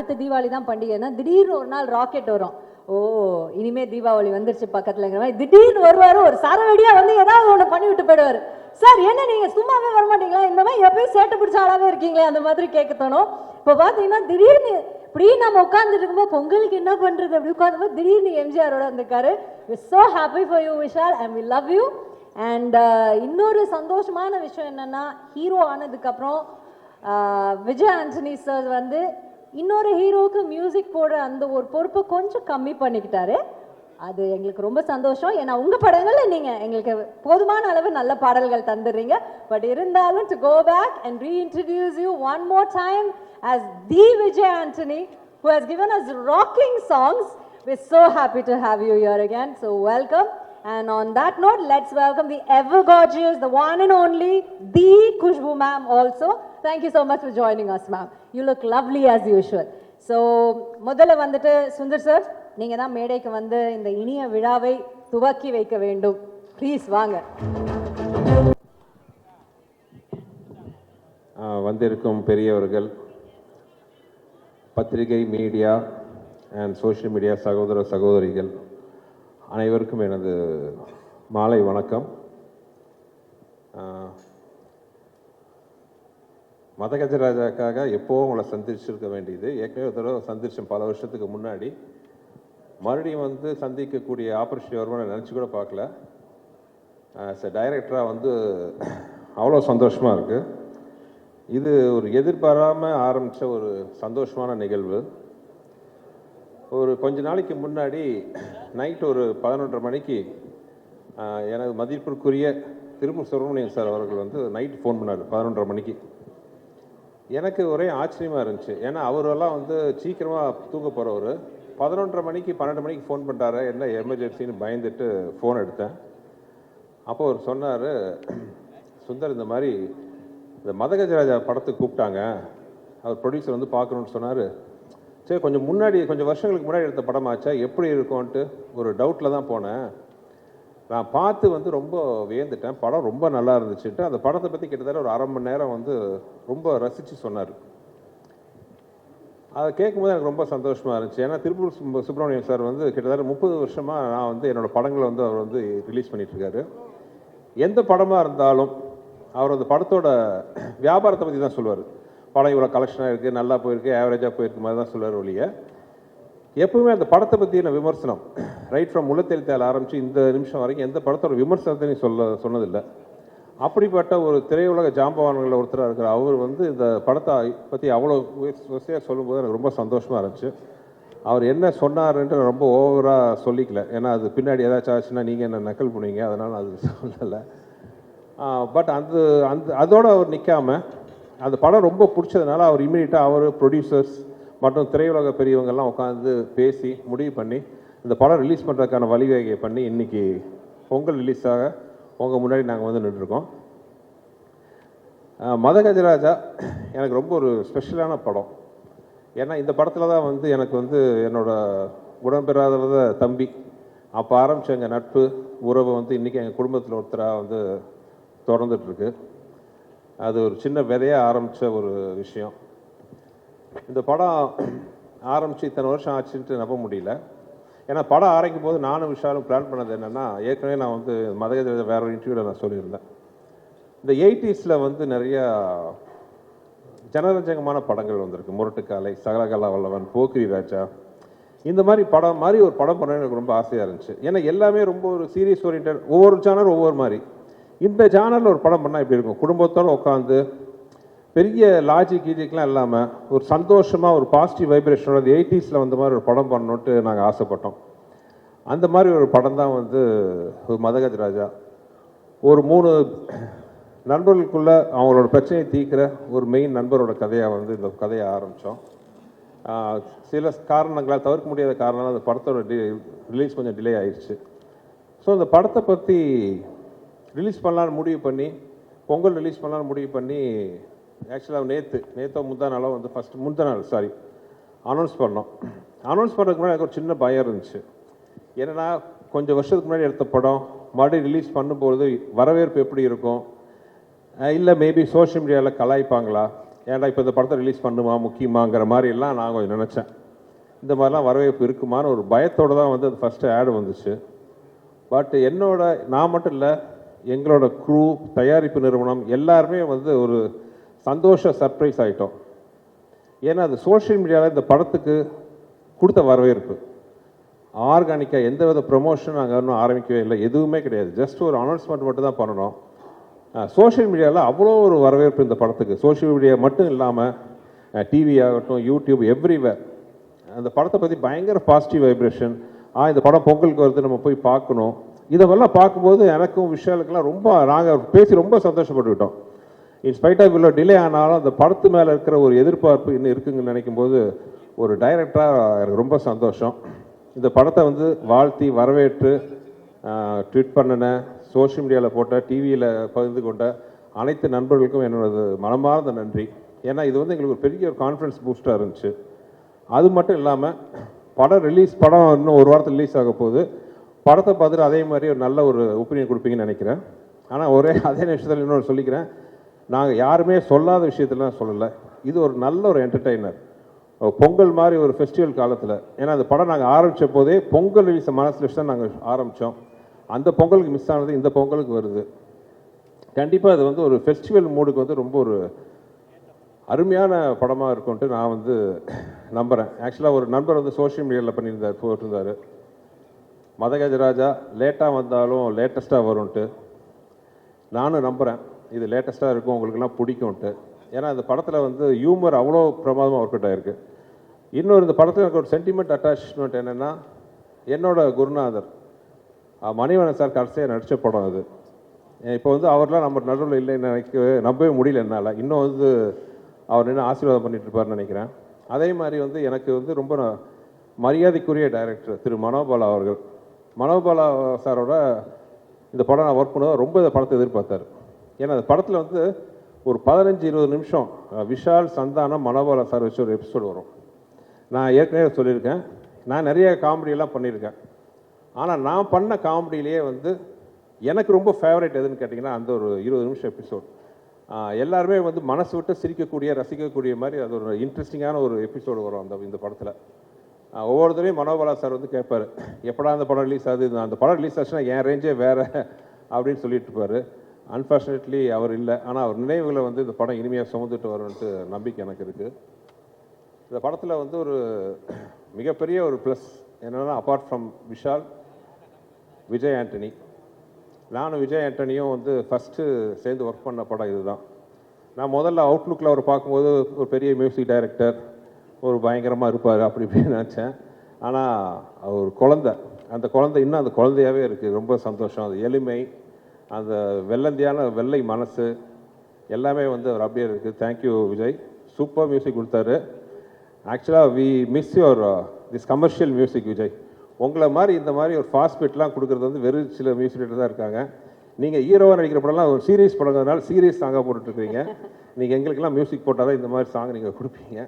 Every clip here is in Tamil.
அடுத்த தீபாவளி தான் பண்டிகைன்னா திடீர்னு ஒரு நாள் ராக்கெட் வரும். ஓ இனிமே தீபாவளி வந்துருச்சு பக்கத்துலங்கிற மாதிரி திடீர்னு வருவார். ஒரு சரவெடியா வந்து ஏதாவது ஒன்று பண்ணி விட்டு போயிடுவார். சார் என்ன நீங்கள் சும்மாவே வரமாட்டீங்களா, இந்த மாதிரி எப்பயும் சேட்டை பிடிச்ச ஆளாவே இருக்கீங்களே, அந்த மாதிரி கேட்க தோணும். இப்போ பார்த்தீங்கன்னா திடீர்னு இப்படி நம்ம உட்காந்துட்டு இருக்கும்போது பொங்கலுக்கு என்ன பண்ணுறது அப்படி உட்காந்து திடீர்னு எம்ஜிஆரோட வந்திருக்காரு. We so happy for you Vishal and we love you. And இன்னொரு சந்தோஷமான விஷயம் என்னென்னா, ஹீரோ ஆனதுக்கப்புறம் விஜய் ஆண்டனி சார் வந்து இன்னொரு ஹீரோவுக்கு மியூசிக் போடுற அந்த ஒரு பொறுப்பை கொஞ்சம் கம்மி பண்ணிக்கிட்டாரு. அது எங்களுக்கு ரொம்ப சந்தோஷம். ஏன்னா உங்கள் படங்களில் நீங்கள் எங்களுக்கு போதுமான அளவு நல்ல பாடல்கள் தந்துடுறீங்க. பட் இருந்தாலும் to go back and reintroduce you one more time as the Vijay Antony who has given us rocking songs. We're so happy to have you here again. So welcome. And on that note, let's welcome the ever gorgeous, the one and only, the Khushbu ma'am also. Thank you so much for joining us, ma'am. You look lovely as usual. So முதல்ல வந்துட்டு சுந்தர் சார், நீங்க தான் மேடைக்கு வந்து இந்த இனிய விழாவை துவக்கி வைக்க வேண்டும். ப்ளீஸ் வாங்க. வந்திருக்கும் பெரியவர்கள், பத்திரிகை, மீடியா அண்ட் சோஷியல் மீடியா சகோதர சகோதரிகள் அனைவருக்கும் எனது மாலை வணக்கம். மதகஜராஜாக்காக எப்போவும் உங்களை சந்திச்சிருக்க வேண்டியது. ஏற்கனவே ஒரு தடவை சந்திச்சேன் பல வருஷத்துக்கு முன்னாடி. மறுபடியும் வந்து சந்திக்கக்கூடிய ஆப்பர்ச்சுனிட்டி வருமா நான் நினச்சி கூட பார்க்கல. டைரக்டராக வந்து அவ்வளோ சந்தோஷமாக இருக்குது. இது ஒரு எதிர்பாராமல் ஆரம்பித்த ஒரு சந்தோஷமான நிகழ்வு. ஒரு கொஞ்ச நாளைக்கு முன்னாடி நைட் ஒரு 11:30 மணிக்கு எனது மதிப்பிற்குரிய திருப்பூர் சுப்பிரமணியன் சார் அவர்கள் வந்து நைட் ஃபோன் பண்ணார் 11:30 மணிக்கு. எனக்கு ஒரே ஆச்சரியமாக இருந்துச்சு. ஏன்னா அவரெல்லாம் வந்து சீக்கிரமாக தூங்க போகிறவர் 11:30 மணிக்கு 12 மணிக்கு ஃபோன் பண்ணுறாரு, என்ன எமர்ஜென்சின்னு பயந்துட்டு ஃபோன் எடுத்தேன். அப்போ அவர் சொன்னார், சுந்தர் இந்த மாதிரி இந்த மதகஜராஜா படத்துக்கு கூப்பிட்டாங்க, அவர் ப்ரொடியூசர் வந்து பார்க்கணுன்னு சொன்னார். சரி கொஞ்சம் வருஷங்களுக்கு முன்னாடி எடுத்த படமாச்சா எப்படி இருக்கும்ன்ட்டு ஒரு டவுட்டில் தான் போனேன். நான் பார்த்து வந்து ரொம்ப வியந்துட்டேன். படம் ரொம்ப நல்லா இருந்துச்சுட்டு அந்த படத்தை பற்றி கிட்டத்தட்ட ஒரு 1/2 மணி நேரம் வந்து ரொம்ப ரசித்து சொன்னார். அதை கேட்கும்போது எனக்கு ரொம்ப சந்தோஷமாக இருந்துச்சு. ஏன்னா திருப்பூர் சுப்பிரமணியம் சார் வந்து கிட்டத்தட்ட 30 வருஷமாக நான் வந்து என்னோடய படங்களை வந்து அவர் வந்து ரிலீஸ் பண்ணிகிட்ருக்காரு. எந்த படமாக இருந்தாலும் அவர் அந்த படத்தோட வியாபாரத்தை பற்றி தான் சொல்லுவார். படம் இவ்வளோ கலெக்ஷனாக இருக்குது, நல்லா போயிருக்கு, ஆவரேஜாக போயிருக்கு மாதிரி தான் சொல்லுவார் ஒழிய எப்பவுமே அந்த படத்தை பற்றின விமர்சனம் ரைட் ஃப்ரம் முள்ளத்தெழுத்தால் ஆரம்பித்து இந்த நிமிஷம் வரைக்கும் எந்த படத்தோட விமர்சனத்தையும் சொன்னதில்லை. அப்படிப்பட்ட ஒரு திரையுலக ஜாம்பவான்களில் ஒருத்தராக இருக்கிற அவர் வந்து இந்த படத்தை பற்றி அவ்வளோ வசதியாக சொல்லும்போது எனக்கு ரொம்ப சந்தோஷமாக இருந்துச்சு. அவர் என்ன சொன்னார்ன்ட்டு ரொம்ப ஓவராக சொல்லிக்கல. ஏன்னா அது பின்னாடி ஏதாச்சும் ஆச்சுன்னா நீங்கள் என்ன நக்கல் பண்ணுவீங்க, அதனால் அது சொல்லலை. பட் அதோடு அவர் நிற்காமல் அந்த படம் ரொம்ப பிடிச்சதுனால அவர் இமீடியட்டாக அவர் ப்ரொடியூசர்ஸ் மற்றும் திரையுலக பெரியவங்கள்லாம் உட்காந்து பேசி முடிவு பண்ணி இந்த படம் ரிலீஸ் பண்ணுறதுக்கான வழிவகையை பண்ணி இன்றைக்கி பொங்கல் ரிலீஸாக உங்கள் முன்னாடி நாங்கள் வந்து நின்றுருக்கோம். மதகஜராஜா எனக்கு ரொம்ப ஒரு ஸ்பெஷலான படம். ஏன்னா இந்த படத்தில் தான் வந்து எனக்கு வந்து என்னோடய உடன்பெறாத தம்பி அப்போ ஆரம்பித்த எங்கள் நட்பு உறவு வந்து இன்றைக்கி எங்கள் குடும்பத்தில் ஒருத்தராக வந்து தொடர்ந்துட்டுருக்கு. அது ஒரு சின்ன விதையாக ஆரம்பித்த ஒரு விஷயம். இந்த படம் ஆரம்பித்து இத்தனை வருஷம் ஆச்சுன்ட்டு நம்ப முடியல. ஏன்னா படம் ஆரம்பிக்கும் போது நானும் விஷாலும் பிளான் பண்ணது என்னென்னா, ஏற்கனவே நான் வந்து மதகஜராஜா வேற ஒரு இன்டர்வியூவில் நான் சொல்லியிருந்தேன். இந்த 80s வந்து நிறையா ஜனரஞ்சகமான படங்கள் வந்திருக்கு. முரட்டுக்காலை, சகலகலா வல்லவன், போக்கிரி ராஜா, இந்த மாதிரி படம் மாதிரி ஒரு படம் பண்ண எனக்கு ரொம்ப ஆசையாக இருந்துச்சு. ஏன்னா எல்லாமே ரொம்ப ஒரு சீரியஸ் ஓரியன்ட், ஒவ்வொரு ஜானர் ஒவ்வொரு மாதிரி. இந்த ஜானரில் ஒரு படம் பண்ணால் எப்படி இருக்கும், குடும்பத்தோடு உட்காந்து பெரிய கீஜிக்லாம் இல்லாமல் ஒரு சந்தோஷமாக ஒரு பாசிட்டிவ் வைப்ரேஷனோட 80s வந்த மாதிரி ஒரு படம் பண்ணணுன்ட்டு நாங்கள் ஆசைப்பட்டோம். அந்த மாதிரி ஒரு படம் தான் வந்து மதகஜராஜா. ஒரு 3 நண்பர்களுக்குள்ளே அவங்களோட பிரச்சனையை தீர்க்கிற ஒரு மெயின் நண்பரோட கதையாக வந்து இந்த கதையை ஆரம்பித்தோம். சில காரணங்களால், தவிர்க்க முடியாத காரணங்களால் அந்த படத்தோட ரிலீஸ் கொஞ்சம் டிலே ஆயிடுச்சு. ஸோ அந்த படத்தை பற்றி ரிலீஸ் பண்ணலான்னு முடிவு பண்ணி, பொங்கல் ரிலீஸ் பண்ணலான்னு முடிவு பண்ணி, ஆக்சுவலாக நேற்றோ முந்தா நாளோ வந்து அனௌன்ஸ் பண்ணோம். அனௌன்ஸ் பண்ணுறதுக்கு முன்னாடி எனக்கு ஒரு சின்ன பயம் இருந்துச்சு. ஏன்னா கொஞ்சம் வருஷத்துக்கு முன்னாடி எடுத்த படம் மறுபடியும் ரிலீஸ் பண்ணும்போது வரவேற்பு எப்படி இருக்கும், இல்லை மேபி சோஷியல் மீடியாவில் கலாய்ப்பாங்களா, ஏன்டா இப்போ இந்த படத்தை ரிலீஸ் பண்ணுமா முக்கியமாங்கிற மாதிரிலாம் நான் கொஞ்சம் நினச்சேன். இந்த மாதிரிலாம் வரவேற்பு இருக்குமான்னு ஒரு பயத்தோடு தான் வந்து அது ஃபஸ்ட்டு ஆடு வந்துச்சு. பட் நான் மட்டும் இல்லை, எங்களோட க்ரூ, தயாரிப்பு நிறுவனம் எல்லாருமே வந்து ஒரு சந்தோஷ சர்ப்ரைஸ் ஆகிட்டோம். ஏன்னா அது சோஷியல் மீடியாவில் இந்த படத்துக்கு கொடுத்த வரவேற்பு ஆர்கானிக்காக எந்த வித ப்ரொமோஷன் நாங்கள் இன்னும் ஆரம்பிக்கவே இல்லை, எதுவுமே கிடையாது. ஜஸ்ட் ஒரு அனௌன்ஸ்மெண்ட் மட்டும் தான் பண்ணணும். சோஷியல் மீடியாவில் அவ்வளோ ஒரு வரவேற்பு இந்த படத்துக்கு. சோஷியல் மீடியா மட்டும் இல்லாமல் டிவி ஆகட்டும், யூடியூப், எவ்ரிவேர் அந்த படத்தை பற்றி பயங்கர பாசிட்டிவ் வைப்ரேஷன். இந்த படம் பொங்கலுக்கு வருது, நம்ம போய் பார்க்கணும். இதெல்லாம் பார்க்கும்போது எனக்கும் விஷாலுக்கெல்லாம் ரொம்ப நாங்கள் பேசி ரொம்ப சந்தோஷப்பட்டுக்கிட்டோம். இன்ஸ்பைட் ஆஃப் இவ்வளோ டிலே ஆனாலும் அந்த படத்து மேலே இருக்கிற ஒரு எதிர்பார்ப்பு இன்னும் இருக்குங்கன்னு நினைக்கும் போது ஒரு டைரக்டராக எனக்கு ரொம்ப சந்தோஷம். இந்த படத்தை வந்து வாழ்த்தி வரவேற்று ட்வீட் பண்ணின, சோஷியல் மீடியாவில் போட்ட, டிவியில் பகிர்ந்து கொண்ட அனைத்து நண்பர்களுக்கும் என்னோடது மனமார்ந்த நன்றி. ஏன்னா இது வந்து எங்களுக்கு ஒரு பெரிய ஒரு கான்ஃபிடன்ஸ் பூஸ்டாக இருந்துச்சு. அது மட்டும் இல்லாமல் படம் இன்னும் ஒரு வாரத்தில் ரிலீஸ் ஆக போகுது. படத்தை பார்த்துட்டு அதே மாதிரி ஒரு நல்ல ஒரு ஒப்பீனியன் கொடுப்பீங்கன்னு நினைக்கிறேன். ஆனால் அதே நிமிஷத்தில் இன்னொன்று சொல்லிக்கிறேன், நாங்கள் யாருமே சொல்லாத விஷயத்துலாம் சொல்லலை. இது ஒரு நல்ல ஒரு என்டர்டெய்னர். பொங்கல் மாதிரி ஒரு ஃபெஸ்டிவல் காலத்தில், ஏன்னா அந்த படம் நாங்கள் ஆரம்பித்த போதே பொங்கல் ரிலீஸை மனசில் வச்சு தான் நாங்கள் ஆரம்பித்தோம். அந்த பொங்கலுக்கு மிஸ் ஆனது இந்த பொங்கலுக்கு வருது. கண்டிப்பாக அது வந்து ஒரு ஃபெஸ்டிவல் மூடுக்கு வந்து ரொம்ப ஒரு அருமையான படமாக இருக்கும்ன்ட்டு நான் வந்து நம்புகிறேன். ஆக்சுவலாக ஒரு நண்பர் வந்து சோஷியல் மீடியாவில் போட்டிருந்தார், மதகஜராஜா லேட்டாக வந்தாலும் லேட்டஸ்ட்டாக வரும்ன்ட்டு. நானும் நம்புகிறேன் இது லேட்டஸ்ட்டாக இருக்கும், உங்களுக்கெல்லாம் பிடிக்கும்ன்ட்டு. ஏன்னா இந்த படத்தில் வந்து ஹியூமர் அவ்வளோ பிரமாதமாக ஒர்க் அவுட் ஆகிருக்கு. இன்னொரு இந்த படத்தில் எனக்கு ஒரு சென்டிமெண்ட் அட்டாச்மெண்ட் என்னென்னா, என்னோட குருநாதர் மணிவண்ணன் சார் கடைசியாக நடித்த படம் அது. இப்போ வந்து அவர்லாம் நம்ம நடுவில் இல்லைன்னு நம்பவே முடியல என்னால். இன்னும் வந்து அவர் என்ன ஆசீர்வாதம் பண்ணிட்டு இருப்பார்னு நினைக்கிறேன். அதே மாதிரி வந்து எனக்கு வந்து ரொம்ப மரியாதைக்குரிய டைரக்டர் திரு மனோபாலா அவர்கள். மனோபாலா சாரோட இந்த படம் நான் ஒர்க் பண்ண ரொம்ப இந்த படத்தை எதிர்பார்த்தார். ஏன்னா அந்த படத்தில் வந்து ஒரு 15-20 நிமிஷம் விஷால், சந்தானம், மனோபாலா சார் வச்சு ஒரு எபிசோடு வரும். நான் ஏற்கனவே சொல்லியிருக்கேன், நான் நிறைய காமெடியெல்லாம் பண்ணியிருக்கேன். ஆனால் நான் பண்ண காமெடியிலேயே வந்து எனக்கு ரொம்ப ஃபேவரட் எதுன்னு கேட்டிங்கன்னா அந்த ஒரு 20 நிமிஷம் எபிசோட். எல்லாருமே வந்து மனசு விட்டு சிரிக்கக்கூடிய, ரசிக்கக்கூடிய மாதிரி அது ஒரு இன்ட்ரெஸ்டிங்கான ஒரு எபிசோடு வரும் இந்த படத்தில். ஒவ்வொருத்தரையும் மனோபாலா சார் வந்து கேட்பார், எப்படா அந்த படம் ரிலீஸ் ஆகுது, அந்த படம் ரிலீஸ் ஆச்சுன்னா என் ரேஞ்சே வேறு அப்படின்னு சொல்லிட்டு இருப்பார். அன்ஃபார்ச்சுனேட்லி அவர் இல்லை. ஆனால் அவர் நினைவுகளை வந்து இந்த படம் இனிமையாக சுமந்துட்டு வரும்ன்ட்டு நம்பிக்கை எனக்கு இருக்குது. இந்த படத்தில் வந்து ஒரு மிகப்பெரிய ஒரு ப்ளஸ் என்னென்னா, அப்பார்ட் ஃப்ரம் விஷால், விஜய் ஆண்டனி. நானும் விஜய் ஆண்டனியும் வந்து ஃபஸ்ட்டு சேர்ந்து ஒர்க் பண்ண படம் இதுதான். நான் முதல்ல அவுட்லுக்கில் அவர் பார்க்கும்போது ஒரு பெரிய மியூசிக் டைரக்டர், ஒரு பயங்கரமாக இருப்பார் அப்படி இப்படின்னு நினச்சேன். ஆனால் அவர் குழந்தை, அந்த குழந்தை இன்னும் அந்த குழந்தையாகவே இருக்குது. ரொம்ப சந்தோஷம். அது எளிமை, அந்த வெள்ளை மனசு எல்லாமே வந்து அவர் அப்படியே இருக்குது. தேங்க்யூ விஜய், சூப்பர் மியூசிக் கொடுத்தாரு. ஆக்சுவலாக we miss your this commercial music Vijay. உங்களை மாதிரி இந்த மாதிரி ஒரு ஃபாஸ்ட் பீட்லாம் கொடுக்குறது வந்து வெறும் சில மியூசிக் டைரக்டர் தான் இருக்காங்க. நீங்கள் ஹீரோவாக நடிக்கிற படம்லாம் ஒரு சீரியஸ் படங்கிறதுனால சீரியஸ் சாங்காக போட்டுட்ருக்கீங்க. நீங்கள் எங்களுக்கெல்லாம் மியூசிக் போட்டால் தான் இந்த மாதிரி சாங் நீங்கள் கொடுப்பீங்க.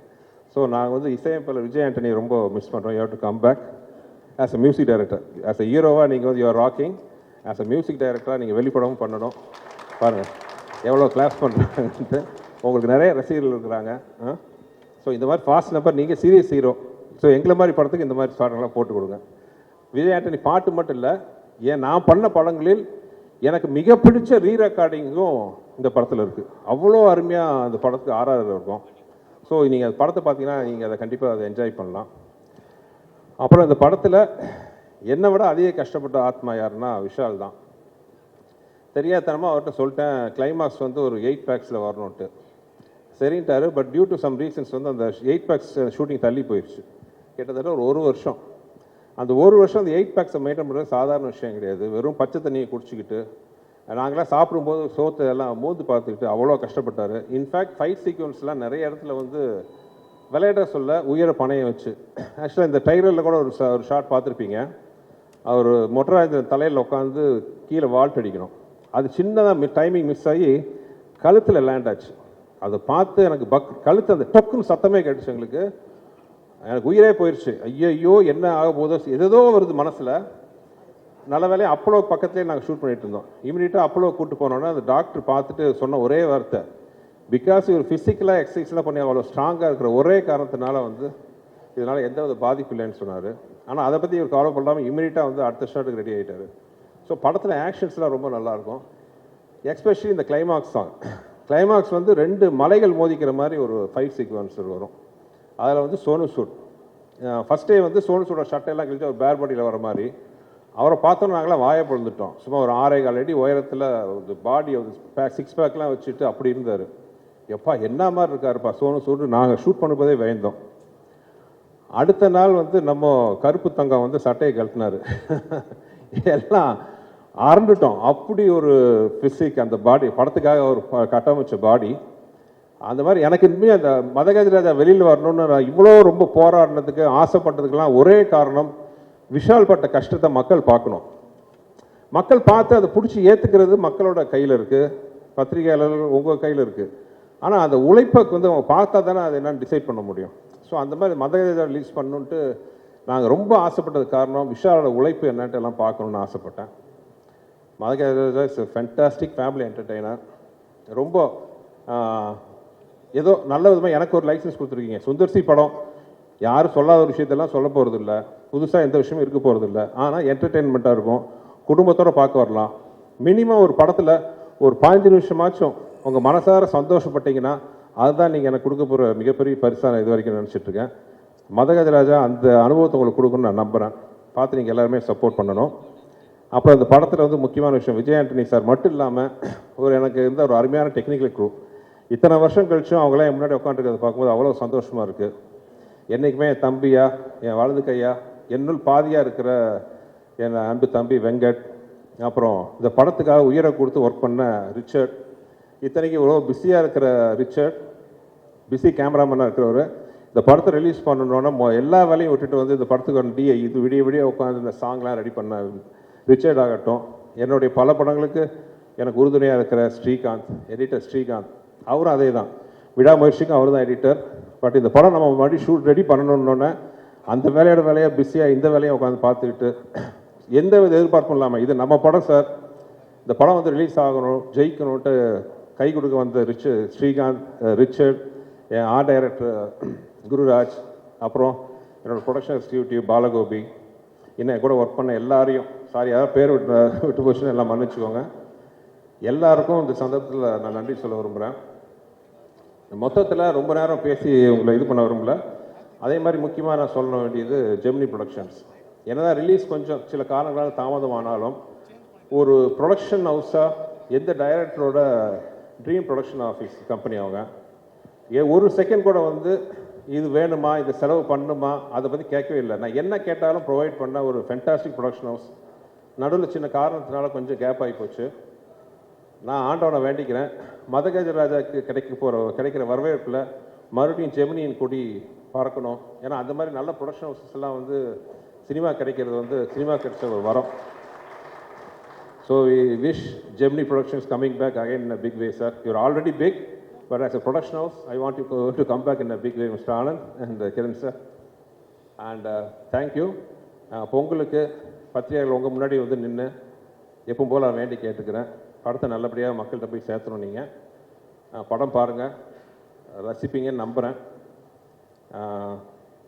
ஸோ நாங்கள் வந்து இசையமைப்பாளர் விஜய் ஆண்டனியை ரொம்ப மிஸ் பண்ணுறோம். You have to come back as a music director. As a ஹீரோவாக நீங்கள் வந்து you're rocking. As a music டைரக்டராக நீங்கள் வெளிப்படவும் பண்ணணும். பாருங்கள் எவ்வளோ கிளாஸ் பண்ணுறாங்கன்ட்டு. உங்களுக்கு நிறைய ரசிகர்கள் இருக்கிறாங்க. ஸோ இந்த மாதிரி ஃபாஸ்ட் நம்பர், நீங்கள் சீரியஸ் ஹீரோ. ஸோ எங்களை மாதிரி படத்துக்கு இந்த மாதிரி சாங்கெல்லாம் போட்டு கொடுங்க. விஜய் ஆண்டனி பாட்டு மட்டும் இல்லை, நான் பண்ண படங்களில் எனக்கு மிக பிடிச்ச ரீரெக்கார்டிங்கும் இந்த படத்தில் இருக்குது. அவ்வளோ அருமையாக அந்த படத்துக்கு ஆர்ஆர் இருக்கும். ஸோ நீங்கள் அந்த படத்தை பார்த்தீங்கன்னா நீங்கள் அதை கண்டிப்பாக அதை என்ஜாய் பண்ணலாம். அப்புறம் இந்த படத்தில் என்னை விட அதிக கஷ்டப்பட்ட ஆத்மா யாருன்னா விஷால் தான். தெரியாதனமாக அவர்கிட்ட சொல்லிட்டேன், கிளைமாக்ஸ் வந்து ஒரு 8 பேக்ஸில் வரணுன்ட்டு. சரின்ட்டாரு. But due to some reasons வந்து அந்த 8 பேக்ஸ் ஷூட்டிங் தள்ளி போயிடுச்சு. கிட்டத்தட்ட ஒரு வருஷம். அந்த ஒரு வருஷம் அந்த 8 பேக்ஸை மெயின்டைன் பண்ணுறது சாதாரண விஷயம் கிடையாது. வெறும் பச்சை தண்ணியை குடிச்சிக்கிட்டு நாங்களாம் சாப்பிடும்போது சோத்தை எல்லாம் மோந்து பார்த்துக்கிட்டு அவ்வளோ கஷ்டப்பட்டார். இன்ஃபேக்ட் ஃபைட் சீக்வன்ஸ்லாம் நிறைய இடத்துல வந்து விளையாட சொல்ல உயர பணையை வச்சு. ஆக்சுவலாக இந்த டைலரில் கூட ஒரு ஷாட் பார்த்துருப்பீங்க. அவர் மொட்டராஜ தலையில் உட்காந்து கீழே வால்ட் அடிக்கணும். அது சின்னதாக டைமிங் மிஸ் ஆகி கழுத்தில் லேண்ட் ஆச்சு. அதை பார்த்து எனக்கு கழுத்து அந்த டொக்குன்னு சத்தமே கேட்டுச்சு. எனக்கு உயிரே போயிடுச்சு. ஐயோ என்ன ஆக போதோ, எதோ வருது மனசில். நல்ல வேலையை அப்போலோ பக்கத்துலேயே நாங்கள் ஷூட் பண்ணிகிட்டு இருந்தோம். இமீடியட்டாக அப்போலோ கூப்பிட்டு போனோன்னா அந்த டாக்டர் பார்த்துட்டு சொன்ன ஒரே வார்த்தை, பிகாஸ் இவர் ஃபிசிக்கலாக எக்ஸசைஸ்லாம் பண்ணி அவ்வளோ ஸ்ட்ராங்காக இருக்கிற ஒரே காரணத்தினால வந்து இதனால் எந்த வித பாதிப்பு இல்லைன்னு சொன்னார். ஆனால் அதை பற்றி இவர் கவலை பண்ணாமல் இமீடியட்டாக வந்து அடுத்த ஷாட்டுக்கு ரெடி ஆகிட்டார். ஸோ படத்தில் ஆக்ஷன்ஸ்லாம் ரொம்ப நல்லாயிருக்கும். எஸ்பெஷலி இந்த கிளைமாக்ஸ் சாங். கிளைமாக்ஸ் வந்து 2 மலைகள் மோதிக்கிற மாதிரி ஒரு ஃபைட் சீக்வன்ஸ் வரும். அதில் வந்து சோனு சூட் ஃபஸ்ட்டே வந்து சோனு சூடோட ஷர்ட்டெல்லாம் கிழிச்சு ஒரு பேர் பாடியில் வர மாதிரி அவரை பார்த்தோன்னா நாங்களாம் வாயை பொழுந்துட்டோம். சும்மா ஒரு 6.25 அடி உயரத்தில் ஒரு பாடி சிக்ஸ் பேக்லாம் வச்சுட்டு அப்படி இருந்தார். எப்பா என்ன மாதிரி இருக்காருப்பா சோனு சூடு. நாங்கள் ஷூட் பண்ணும்போதே பயந்தோம். அடுத்த நாள் வந்து நம்ம கருப்பு தங்கம் வந்து சட்டையை கழட்டினார். எல்லாம் அரண்டுட்டோம். அப்படி ஒரு ஃபிசிக் அந்த பாடி, படத்துக்காக ஒரு கட்டமைச்ச பாடி. அந்த மாதிரி எனக்கு இனிமேல் அந்த மதகஜராஜா வெளியில் வரணும்னு நான் இவ்வளோ ரொம்ப போராடினதுக்கு ஆசைப்பட்டதுக்கெல்லாம் ஒரே காரணம், விஷால் பட்ட கஷ்டத்தை மக்கள் பார்க்கணும். மக்கள் பார்த்து அதை பிடிச்சி ஏற்றுக்கிறது மக்களோட கையில் இருக்குது, பத்திரிகையாளர்கள் உங்கள் கையில் இருக்குது. ஆனால் அந்த உழைப்பை வந்து அவங்க பார்த்தா தானே அது என்னன்னு டிசைட் பண்ண முடியும். ஸோ அந்த மாதிரி மதகஜா ரிலீஸ் பண்ணணுன்ட்டு நாங்கள் ரொம்ப ஆசைப்பட்டது காரணம் விஷாலோட உழைப்பு என்னன்ட்டு எல்லாம் பார்க்கணுன்னு ஆசைப்பட்டேன். மதகஜா இஸ் ஃபென்டாஸ்டிக் ஃபேமிலி என்டர்டெய்னர். ரொம்ப ஏதோ நல்ல விதமாக எனக்கு ஒரு லைசன்ஸ் கொடுத்துருக்கீங்க. சுந்தர்சி படம் யாரும் சொல்லாத ஒரு விஷயத்தெல்லாம் சொல்ல போகிறது இல்லை, புதுசாக எந்த விஷயமும் இருக்க போகிறது இல்லை. ஆனால் என்டர்டெயின்மெண்ட்டாக இருக்கும், குடும்பத்தோடு பார்க்க வரலாம். மினிமம் ஒரு படத்தில் ஒரு 15 நிமிஷமாச்சும் உங்கள் மனசார சந்தோஷப்பட்டீங்கன்னா அதுதான் நீங்கள் எனக்கு கொடுக்க போகிற மிகப்பெரிய பரிசாக நான் இது வரைக்கும் நினச்சிட்ருக்கேன். மதகஜராஜா அந்த அனுபவத்தை உங்களுக்கு கொடுக்கணும்னு நான் நம்புகிறேன். பார்த்து நீங்கள் எல்லாருமே சப்போர்ட் பண்ணணும். அப்புறம் இந்த படத்தில் வந்து முக்கியமான விஷயம், விஜய் ஆண்டனி சார் மட்டும் இல்லாமல் எனக்கு இருந்த ஒரு அருமையான டெக்னிக்கல் குரூ. இத்தனை வருஷம் கழிச்சும் அவங்களாம் என் முன்னாடி உட்காந்துருக்கிறத பார்க்கும்போது அவ்வளோ சந்தோஷமாக இருக்குது. என்றைக்குமே என் தம்பியா, என் வலது கையா, என்னுள் பாதியாக இருக்கிற என் அன்பு தம்பி வெங்கட், அப்புறம் இந்த படத்துக்காக உயிரை கொடுத்து ஒர்க் பண்ண ரிச்சர்ட், இத்தனைக்கு இவ்வளோ பிஸியாக இருக்கிற ரிச்சர்ட், பிஸி கேமராமேனாக இருக்கிறவர், இந்த படத்தை ரிலீஸ் பண்ணணுன்னா எல்லா வேலையும் விட்டுட்டு வந்து இந்த படத்துக்கு இது விடிய உட்காந்து இந்த சாங்லாம் ரெடி பண்ண ரிச்சர்ட் ஆகட்டும். என்னுடைய பல படங்களுக்கு எனக்கு உறுதுணையாக இருக்கிற ஸ்ரீகாந்த், எடிட்டர் ஸ்ரீகாந்த், அவரும் அதே தான், விடாமுயற்சிக்கும் அவர் தான் எடிட்டர். பட் இந்த படம் நம்ம மறுபடியும் ஷூட் ரெடி பண்ணணுன்னொன்னே அந்த வேலையாக பிஸியாக இந்த வேலையை உட்காந்து பார்த்துக்கிட்டு எந்த வித எதிர்பார்ப்பும் இல்லாமல் இது நம்ம படம் சார், இந்த படம் வந்து ரிலீஸ் ஆகணும், ஜெயிக்கணுன்ட்டு கை கொடுக்க வந்த ஸ்ரீகாந்த், ரிச்சர்ட், என் ஆர்ட் டைரக்டர் குருராஜ், அப்புறம் என்னோடய ப்ரொடக்ஷன் எக்ஸிக்யூட்டிவ் பாலகோபி, இன்னும் கூட ஒர்க் பண்ண எல்லாரையும், சாரி யாராவது பேர் விட்டு போச்சுன்னு எல்லாம் மன்னிச்சுக்கோங்க. எல்லாருக்கும் இந்த சந்தர்ப்பத்தில் நான் நன்றி சொல்ல விரும்புகிறேன். மொத்தத்தில் ரொம்ப நேரம் பேசி உங்களை இது பண்ண விரும்பல. அதே மாதிரி முக்கியமாக நான் சொல்ல வேண்டியது ஜெமினி ப்ரொடக்ஷன்ஸ். என்னதான் ரிலீஸ் கொஞ்சம் சில காரணங்களால் தாமதமானாலும் ஒரு ப்ரொடக்ஷன் ஹவுஸாக எந்த டைரக்டரோட ட்ரீம் ப்ரொடக்ஷன் ஆஃபீஸ் கம்பெனி அவங்க ஒரு செகண்ட் கூட வந்து இது வேணுமா, இது செலவு பண்ணுமா, அதை பற்றி கேட்கவே இல்லை. நான் என்ன கேட்டாலும் ப்ரொவைட் பண்ண ஒரு ஃபென்டாஸ்டிக் ப்ரொடக்ஷன் ஹவுஸ். நடுவில் சின்ன காரணத்தினால கொஞ்சம் கேப் ஆகி போச்சு. நான் ஆண்டவனை வேண்டிக்கிறேன், மதகஜராஜாவுக்கு கிடைக்கிற வரவேற்பில் மறுபடியும் ஜெமினியின் கொடி பறக்கணும். ஏன்னா அந்த மாதிரி நல்ல ப்ரொடக்ஷன் ஹவுசஸ் எல்லாம் வந்து சினிமா கிடைக்கிறது வந்து சினிமா கிடைச்ச ஒரு வரம். So we wish Gemini productions coming back again in a big way sir. You're already big, but as a production house I want you to come back in a big way mister Anand and Kiran sir. And thank you. பொங்கலுக்கு பத்திரிகைகள் உங்கள் முன்னாடி வந்து நின்று எப்பவும் போல் நான் வேண்டி கேட்டுக்கிறேன், படத்தை நல்லபடியாக மக்கள்கிட்ட போய் சேர்த்தணும். நீங்கள் படம் பாருங்கள், ரசிப்பீங்கன்னு நம்புகிறேன்.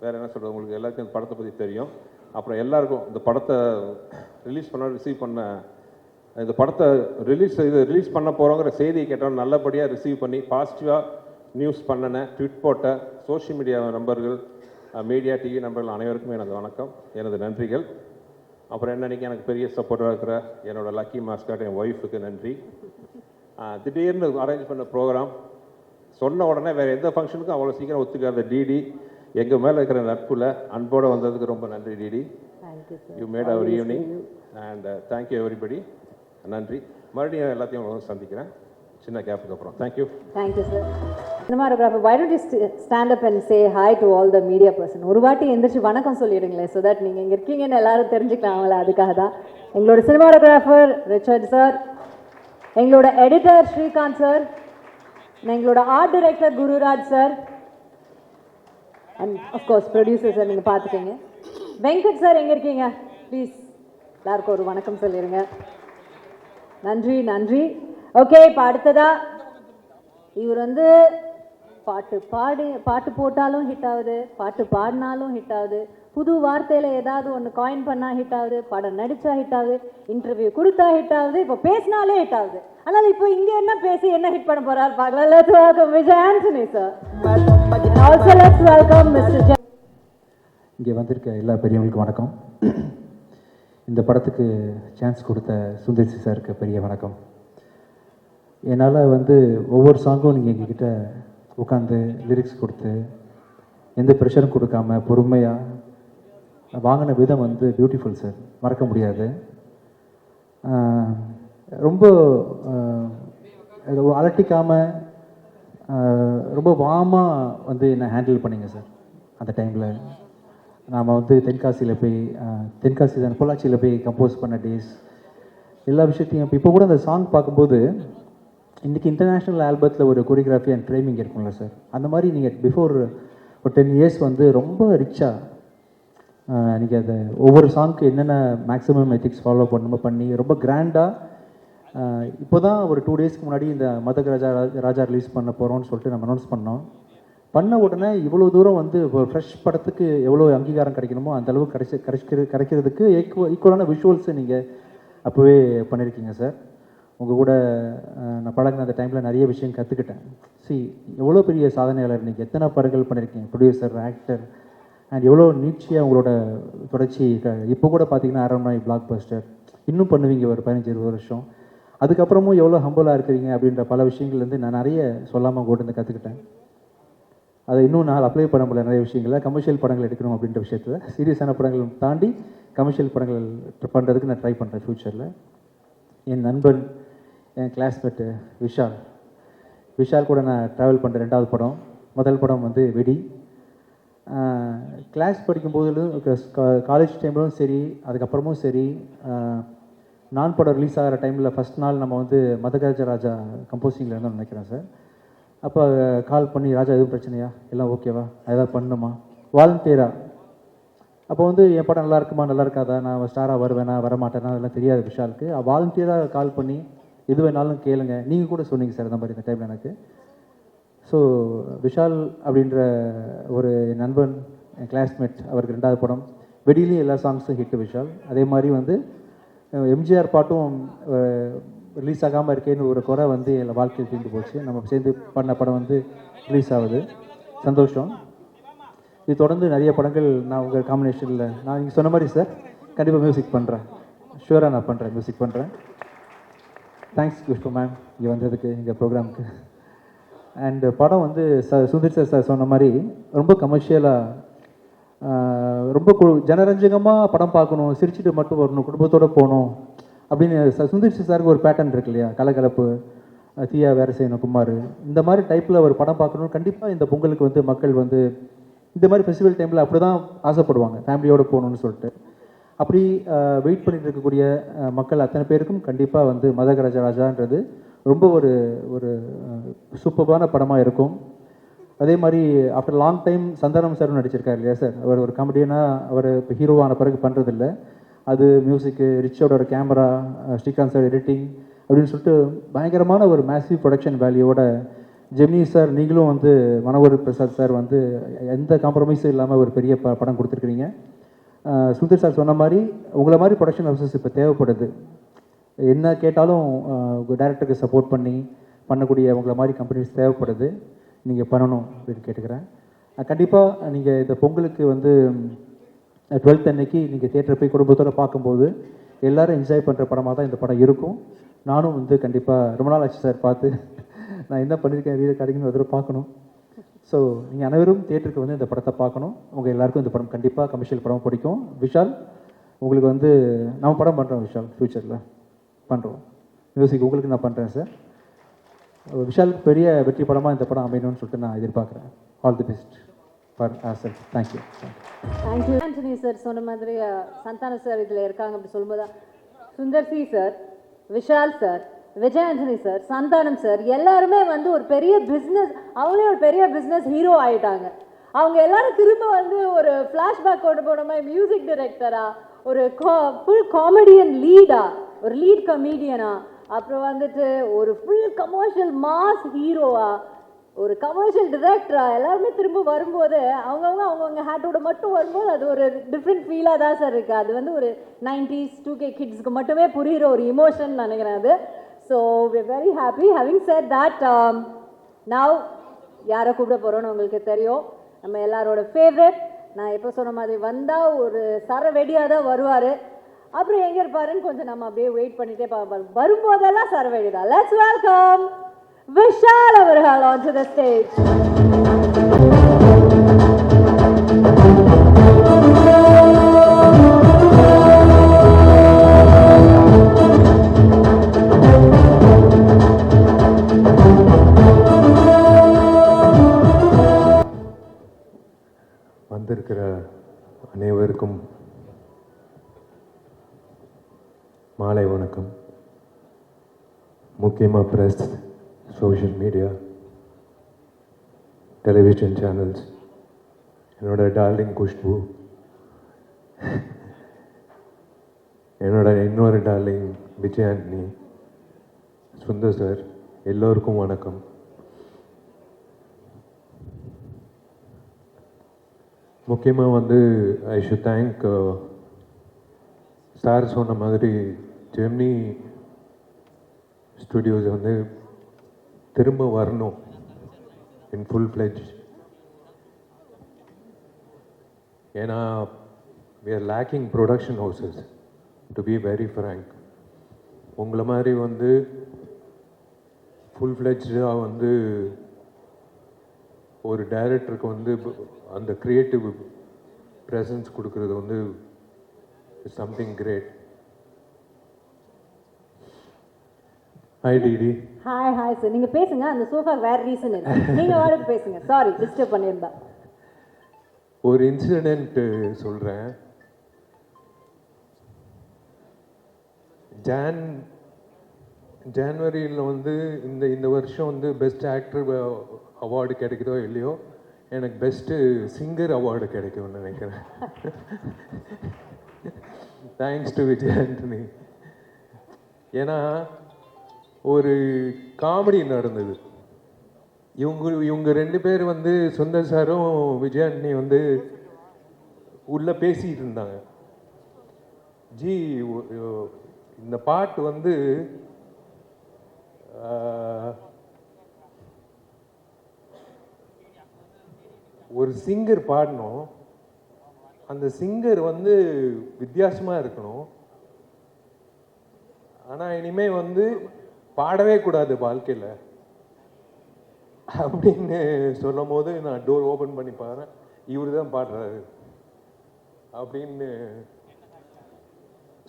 வேறு என்ன சொல்கிறது, உங்களுக்கு எல்லாருக்கும் இந்த படத்தை பற்றி தெரியும். அப்புறம் எல்லாருக்கும் இந்த படத்தை ரிசீவ் பண்ண இந்த படத்தை ரிலீஸ் பண்ண போகிறோங்கிற செய்தியை கேட்டோம், நல்லபடியாக ரிசீவ் பண்ணி பாசிட்டிவாக நியூஸ் பண்ணின ட்விட் போட்ட சோஷியல் மீடியா நண்பர்கள், மீடியா டிவி நண்பர்கள் அனைவருக்குமே எனது வணக்கம், எனது நன்றிகள். அப்புறம் என்னன்னைக்கு எனக்கு பெரிய சப்போர்ட்டாக இருக்கிற என்னோடய லக்கி மாஸ்காட் என் ஒய்ஃபுக்கு நன்றி. திடீர்னு அரேஞ்ச் பண்ண ப்ரோக்ராம் சொன்ன உடனே வேறு எந்த ஃபங்க்ஷனுக்கும் அவ்வளோ சீக்கிரம் ஒத்துக்காத டிடி, எங்கள் மேலே இருக்கிற நட்புல அன்போடு வந்ததுக்கு ரொம்ப நன்றி DD. You made our evening and thank you everybody. நன்றி. மறுபடியும் எல்லாத்தையும் உங்களை சந்திக்கிறேன் சின்ன கேப்புக்கு அப்புறம். Thank you. Thank you sir. Cinematographer, why don't you stand up and say hi to all the media person? ஒரு வாட்டி எந்திரிச்சு வணக்கம் சொல்லிடுங்களேன், ஸோ தட் நீங்கள் இங்கே இருக்கீங்கன்னு எல்லாரும் தெரிஞ்சுக்கலாம்ல. அதுக்காக தான் எங்களோட சினிமாட்டோகிராஃபர் ரிச்சர்ட் சார், எங்களோட எடிட்டர் ஸ்ரீகாந்த் சார், எங்களோட art director Gururaj sir, and of course producer sir, நீங்கள் பார்த்துக்கீங்க. வெங்கட் சார் எங்கே இருக்கீங்க? ப்ளீஸ் எல்லாருக்கும் ஒரு வணக்கம் சொல்லிடுங்க. நன்றி நன்றி. ஓகே, இப்போ அடுத்ததா இவர் வந்து பாட்டு போட்டாலும் ஹிட் ஆகுது, பாட்டு பாடினாலும் ஹிட் ஆகுது, புது வார்த்தையில் ஏதாவது ஒன்று காயின் பண்ணால் ஹிட் ஆகுது, படம் நடித்தா ஹிட் ஆகுது, இன்டர்வியூ கொடுத்தா ஹிட் ஆகுது, இப்போ பேசினாலே ஹிட் ஆகுது. ஆனால் இப்போ இங்கே என்ன பேசி என்ன ஹிட் பண்ண போகிறாரு பார்க்கலாம். Let's welcome Vijay Antony sir. Also let's welcome mister Jai. இங்கே வந்திருக்க எல்லா பெரியவங்களுக்கும் வணக்கம். இந்த படத்துக்கு சான்ஸ் கொடுத்த சுந்தர்சி சாருக்கு பெரிய வணக்கம். என்னால் வந்து ஒவ்வொரு சாங்கும் நீங்கள் எங்ககிட்ட உட்காந்து லிரிக்ஸ் கொடுத்து எந்த ப்ரெஷரும் கொடுக்காம பொறுமையாக வாங்கின விதம் வந்து பியூட்டிஃபுல் சார், மறக்க முடியாது. ரொம்ப அலட்டிக்காமல் ரொம்ப வாமாக வந்து என்னை ஹேண்டில் பண்ணிங்க சார். அந்த டைமில் நாம் வந்து தென்காசியில் போய் பொள்ளாச்சியில் போய் கம்போஸ் பண்ண டேஸ் எல்லா விஷயத்தையும் இப்போ கூட அந்த சாங் பார்க்கும்போது இன்றைக்கி இன்டர்நேஷ்னல் ஆல்பத்தில் ஒரு கொரியோகிராஃபி அண்ட் ஃப்ரேமிங் இருக்கும்ல சார், அந்த மாதிரி நீங்கள் பிஃபோர் ஒரு 10 இயர்ஸ் வந்து ரொம்ப ரிச்சாக நீங்கள் அதை ஒவ்வொரு சாங்க்கு என்னென்ன மேக்ஸிமம் எத்திக்ஸ் ஃபாலோ பண்ணி ரொம்ப கிராண்டாக இப்போ தான் ஒரு 2 டேஸ்க்கு முன்னாடி இந்த மதக ராஜா ரிலீஸ் பண்ண போகிறோம்னு சொல்லிட்டு நம்ம அனௌன்ஸ் பண்ண உடனே இவ்வளோ தூரம் வந்து ஒரு ஃப்ரெஷ் படத்துக்கு எவ்வளோ அங்கீகாரம் கிடைக்கணுமோ அந்த அளவுக்கு கிடைக்கிறதுக்கு ஈக்குவலான விஷுவல்ஸை நீங்கள் அப்போவே பண்ணியிருக்கீங்க சார். உங்கள் கூட நான் பழகின அந்த டைமில் நிறைய விஷயம் கற்றுக்கிட்டேன். எவ்வளோ பெரிய சாதனையாளர், நீங்கள் எத்தனை படங்கள் பண்ணியிருக்கீங்க, ப்ரொடியூசர், ஆக்டர், அண்ட் எவ்வளோ நீட்சியாக உங்களோட தொடர்ச்சி. இப்போ கூட பார்த்தீங்கன்னா அரண்மனை, பிளாக் பஸ்டர், இன்னும் பண்ணுவீங்க ஒரு 15-20 வருஷம். அதுக்கப்புறமும் எவ்வளோ ஹம்பிளாக இருக்கிறீங்க அப்படின்ற பல விஷயங்கள்லேருந்து நான் நிறைய சொல்லாமல் கூட இருந்து கற்றுக்கிட்டேன். அதை இன்னும் நான் அப்ளை பண்ண முடியல நிறைய விஷயங்களில். கமர்ஷியல் படங்கள் எடுக்கணும் அப்படின்ற விஷயத்தில் சீரியஸான படங்கள் தாண்டி கமர்ஷியல் படங்கள் பண்ணுறதுக்கு நான் ட்ரை பண்ணுறேன் ஃப்யூச்சரில். என் நண்பன், என் கிளாஸ்மேட்டு விஷால் கூட நான் ட்ராவல் பண்ணுற 2வது படம். முதல் படம் வந்து வெடி. கிளாஸ் படிக்கும்போது காலேஜ் டைம்லும் சரி, அதுக்கப்புறமும் சரி, நான் படம் ரிலீஸ் ஆகிற டைமில் ஃபஸ்ட் நாள் நம்ம வந்து மதகராஜ ராஜா கம்போசிங்கில் இருந்தோம்னு நினைக்கிறேன் சார். அப்போ கால் பண்ணி, ராஜா எதுவும் பிரச்சனையா, எல்லாம் ஓகேவா, ஏதாவது பண்ணணுமா, வாலண்டியரா. அப்போ வந்து என் படம் நல்லா இருக்குமா நல்லா இருக்காதா, நான் ஸ்டாராக வருவேனா வரமாட்டேனா அதெல்லாம் தெரியாது விஷாலுக்கு. வாலண்டியராக கால் பண்ணி எது வேணாலும் கேளுங்க, நீங்கள் கூட சொன்னீங்க சார் அந்த மாதிரி இந்த டைமில் எனக்கு. ஸோ விஷால் அப்படின்ற ஒரு நண்பன், என் கிளாஸ்மேட், அவருக்கு 2வது படம் வெடியிலையும் எல்லா சாங்ஸும் ஹிட்டு விஷால். அதே மாதிரி வந்து எம்ஜிஆர் பாட்டும் ரிலீஸ் ஆகாமல் இருக்கேன்னு ஒரு குறை வந்து என் வாழ்க்கையில் தீர்ந்து போச்சு. நம்ம சேர்ந்து பண்ண படம் வந்து ரிலீஸ் ஆகுது, சந்தோஷம். இது தொடர்ந்து நிறைய படங்கள் நான் உங்கள் காம்பினேஷனில் நான் நீங்கள் சொன்ன மாதிரி சார் கண்டிப்பாக மியூசிக் பண்ணுறேன், ஷூராக நான் பண்ணுறேன், மியூசிக் பண்ணுறேன். தேங்க்ஸ் குஷ்பு மேம் இங்கே வந்ததுக்கு எங்கள் ப்ரோக்ராமுக்கு. அண்டு படம் வந்து சுந்தர் சார் சொன்ன மாதிரி ரொம்ப கமர்ஷியலாக, ரொம்ப ஜனரஞ்சகமாக படம் பார்க்கணும், சிரிச்சுட்டு மட்டும் வரணும், குடும்பத்தோடு போகணும் அப்படின்னு சுந்தர் சாருக்கு ஒரு பேட்டர்ன் இருக்கு இல்லையா, கலகலப்பு, தீயா வேறு செய்யணும், குமார், இந்த மாதிரி டைப்பில் ஒரு படம் பார்க்கணும். கண்டிப்பாக இந்த பொங்கலுக்கு வந்து மக்கள் வந்து இந்த மாதிரி ஃபெஸ்டிவல் டைமில் அப்படி தான் ஆசைப்படுவாங்க, ஃபேமிலியோடு போகணுன்னு சொல்லிட்டு. அப்படி வெயிட் பண்ணிட்டு இருக்கக்கூடிய மக்கள் அத்தனை பேருக்கும் கண்டிப்பாக வந்து மதகராஜ ராஜான்றது ரொம்ப ஒரு சூப்பரான படமாக இருக்கும். அதே மாதிரி ஆஃப்டர் லாங் டைம் சந்தானம் சாரும் நடிச்சிருக்காரு இல்லையா சார். அவர் ஒரு காமெடியனாக அவர் இப்போ ஹீரோவான பிறகு பண்ணுறதில்ல. அது மியூசிக்கு, ரிச்சோட ஒரு கேமரா, ஸ்ரீகாந்த் சார் எடிட்டிங் அப்படின்னு சொல்லிட்டு பயங்கரமான ஒரு மேசிவ் ப்ரொடக்ஷன் வேல்யூவோட ஜெமினி சார், நீங்களும் வந்து மனோகர் பிரசாத் சார் வந்து எந்த காம்ப்ரமைஸும் இல்லாமல் ஒரு பெரிய படம் கொடுத்துருக்குறீங்க. சுந்தர் சார் சொன்ன மாதிரி உங்களை மாதிரி ப்ரொடக்ஷன் ஹவுசஸ் இப்போ தேவைப்படுது. என்ன கேட்டாலும் டைரக்டருக்கு சப்போர்ட் பண்ணக்கூடிய உங்களை மாதிரி கம்பெனிஸ் தேவைப்படுது. நீங்கள் பண்ணணும் அப்படின்னு கேட்டுக்கிறேன். கண்டிப்பாக நீங்கள் இந்த பொங்கலுக்கு வந்து 12th அன்னைக்கு நீங்கள் தியேட்டர் போய் குடும்பத்தோடு பார்க்கும்போது எல்லோரும் என்ஜாய் பண்ணுற படமாக தான் இந்த படம் இருக்கும். நானும் வந்து கண்டிப்பாக ரொம்ப நாள் ஆச்சு சார் பார்த்து, நான் என்ன பண்ணியிருக்கேன் வீடு கிடைக்குன்னு ஒரு தடவை பார்க்கணும். ஸோ நீங்கள் அனைவரும் தியேட்டருக்கு வந்து இந்த படத்தை பார்க்கணும். உங்கள் எல்லாருக்கும் இந்த படம் கண்டிப்பாக கமர்ஷியல் படம் பிடிக்கும். விஷால் உங்களுக்கு வந்து நம்ம படம் பண்ணுறோம், விஷால் ஃப்யூச்சரில் பண்ணுறோம், மியூசிக் உங்களுக்கு நான் பண்ணுறேன் சார். விஷாலுக்கு பெரிய வெற்றி படமாக இந்த படம் அமையணும்னு சொல்லிட்டு நான் எதிர்பார்க்குறேன். All the best for our. Thank you. Thank you. Antony sir சொன்ன மாதிரி சந்தான சார் இதில் இருக்காங்க அப்படி சொல்லும்போது Sundar C sir, Vishal sir, Vijay Antony sir, Santhanam sir எல்லாருமே வந்து ஒரு பெரிய பிஸ்னஸ், அவங்களே ஒரு பெரிய பிஸ்னஸ் ஹீரோ ஆகிட்டாங்க. அவங்க எல்லாரும் திரும்ப வந்து ஒரு ஃப்ளாஷ்பேக் கொண்டு போன மாதிரி மியூசிக் டைரக்டரா, ஒரு ஃபுல் காமெடியன் லீடா, ஒரு லீட் கமீடியனா, அப்புறம் வந்துட்டு ஒரு ஃபுல் கமர்ஷியல் மாஸ் ஹீரோவா, ஒரு கமர்ஷியல் டிரெக்டரா எல்லாருமே திரும்ப வரும்போது அவங்கவுங்க ஹேட்டோட மட்டும் வரும்போது அது ஒரு டிஃப்ரெண்ட் ஃபீலாக தான் சார் இருக்குது. அது வந்து ஒரு 90s 2K கிட்ஸ்க்கு மட்டுமே புரிகிற ஒரு இமோஷன் நினைக்கிறேன் அது. So we're very happy. Having said that, now யாரை கூப்பிட போகிறோன்னு உங்களுக்கு தெரியும். நம்ம எல்லாரோட ஃபேவரட், நான் எப்போ சொன்ன மாதிரி வந்தால் ஒரு சரவெடியாக தான் வருவார். அப்புறம் எங்கே இருப்பாருன்னு கொஞ்சம் நம்ம அப்படியே வெயிட் பண்ணிகிட்டே பார்ப்போம். வரும்போதெல்லாம் சரவெடி தான். லெட்ஸ் வெல்கம் விஷால் அவர்கள் onto the stage. வந்திருக்கிற அனைவருக்கும் மாலை வணக்கம். முக்கியமாக press, social media, television channels, என்னோட டார்லிங் குஷ்பு, என்னோட இன்னொரு டார்லிங் விஜய் ஆண்டனி, சுந்தர் சார், எல்லோருக்கும் வணக்கம். முக்கியமாக வந்து ஐ ஷுட் தேங்க் சார் சொன்ன மாதிரி ஜெமினி ஸ்டுடியோஸ் வந்து திரும்ப வரணும் இன் ஃபுல் ஃப்ளெஜ். ஏன்னா we are lacking production houses, to be very frank. உங்களை மாதிரி வந்து ஃபுல் ஃப்ளெஜ்டாக வந்து ஒரு டைரக்டருக்கு வந்து அந்த க்ரியேட்டிவ் ப்ரெசன்ஸ் கொடுக்கறது வந்து something great. Hi DD. Hi hi sir, நீங்கள் பேசுங்க. அந்த சோஃபா வேற ரீசன் இல்லை, நீங்கள் வாடகை பேசுங்க. சாரி டிஸ்டர்ப் பண்ணியிருந்தா. ஒரு இன்சிடென்ட்டு சொல்கிறேன். ஜான்வரியில் வந்து இந்த வருஷம் வந்து பெஸ்ட் ஆக்டர் அவார்டு கிடைக்குதோ இல்லையோ, எனக்கு பெஸ்ட்டு சிங்கர் அவார்டு கிடைக்கும்னு நினைக்கிறேன். Thanks to Vijay Antony. ஏன்னா ஒரு காமெடி நடந்தது. இவங்க ரெண்டு பேர் வந்து சுந்தர் சாரும் விஜய் ஆண்டனி வந்து உள்ளே பேசிகிட்டு இருந்தாங்க. ஜி இந்த பாட்டு வந்து ஒரு சிங்கர் பாடணும், அந்த சிங்கர் வந்து வித்தியாசமாக இருக்கணும், ஆனால் இனிமேல் வந்து பாடவே கூடாது வாழ்க்கையில் அப்படின்னு சொல்லும் போது நான் டோர் ஓப்பன் பண்ணி பாருறேன், இவர் தான் பாடுறாரு அப்படின்னு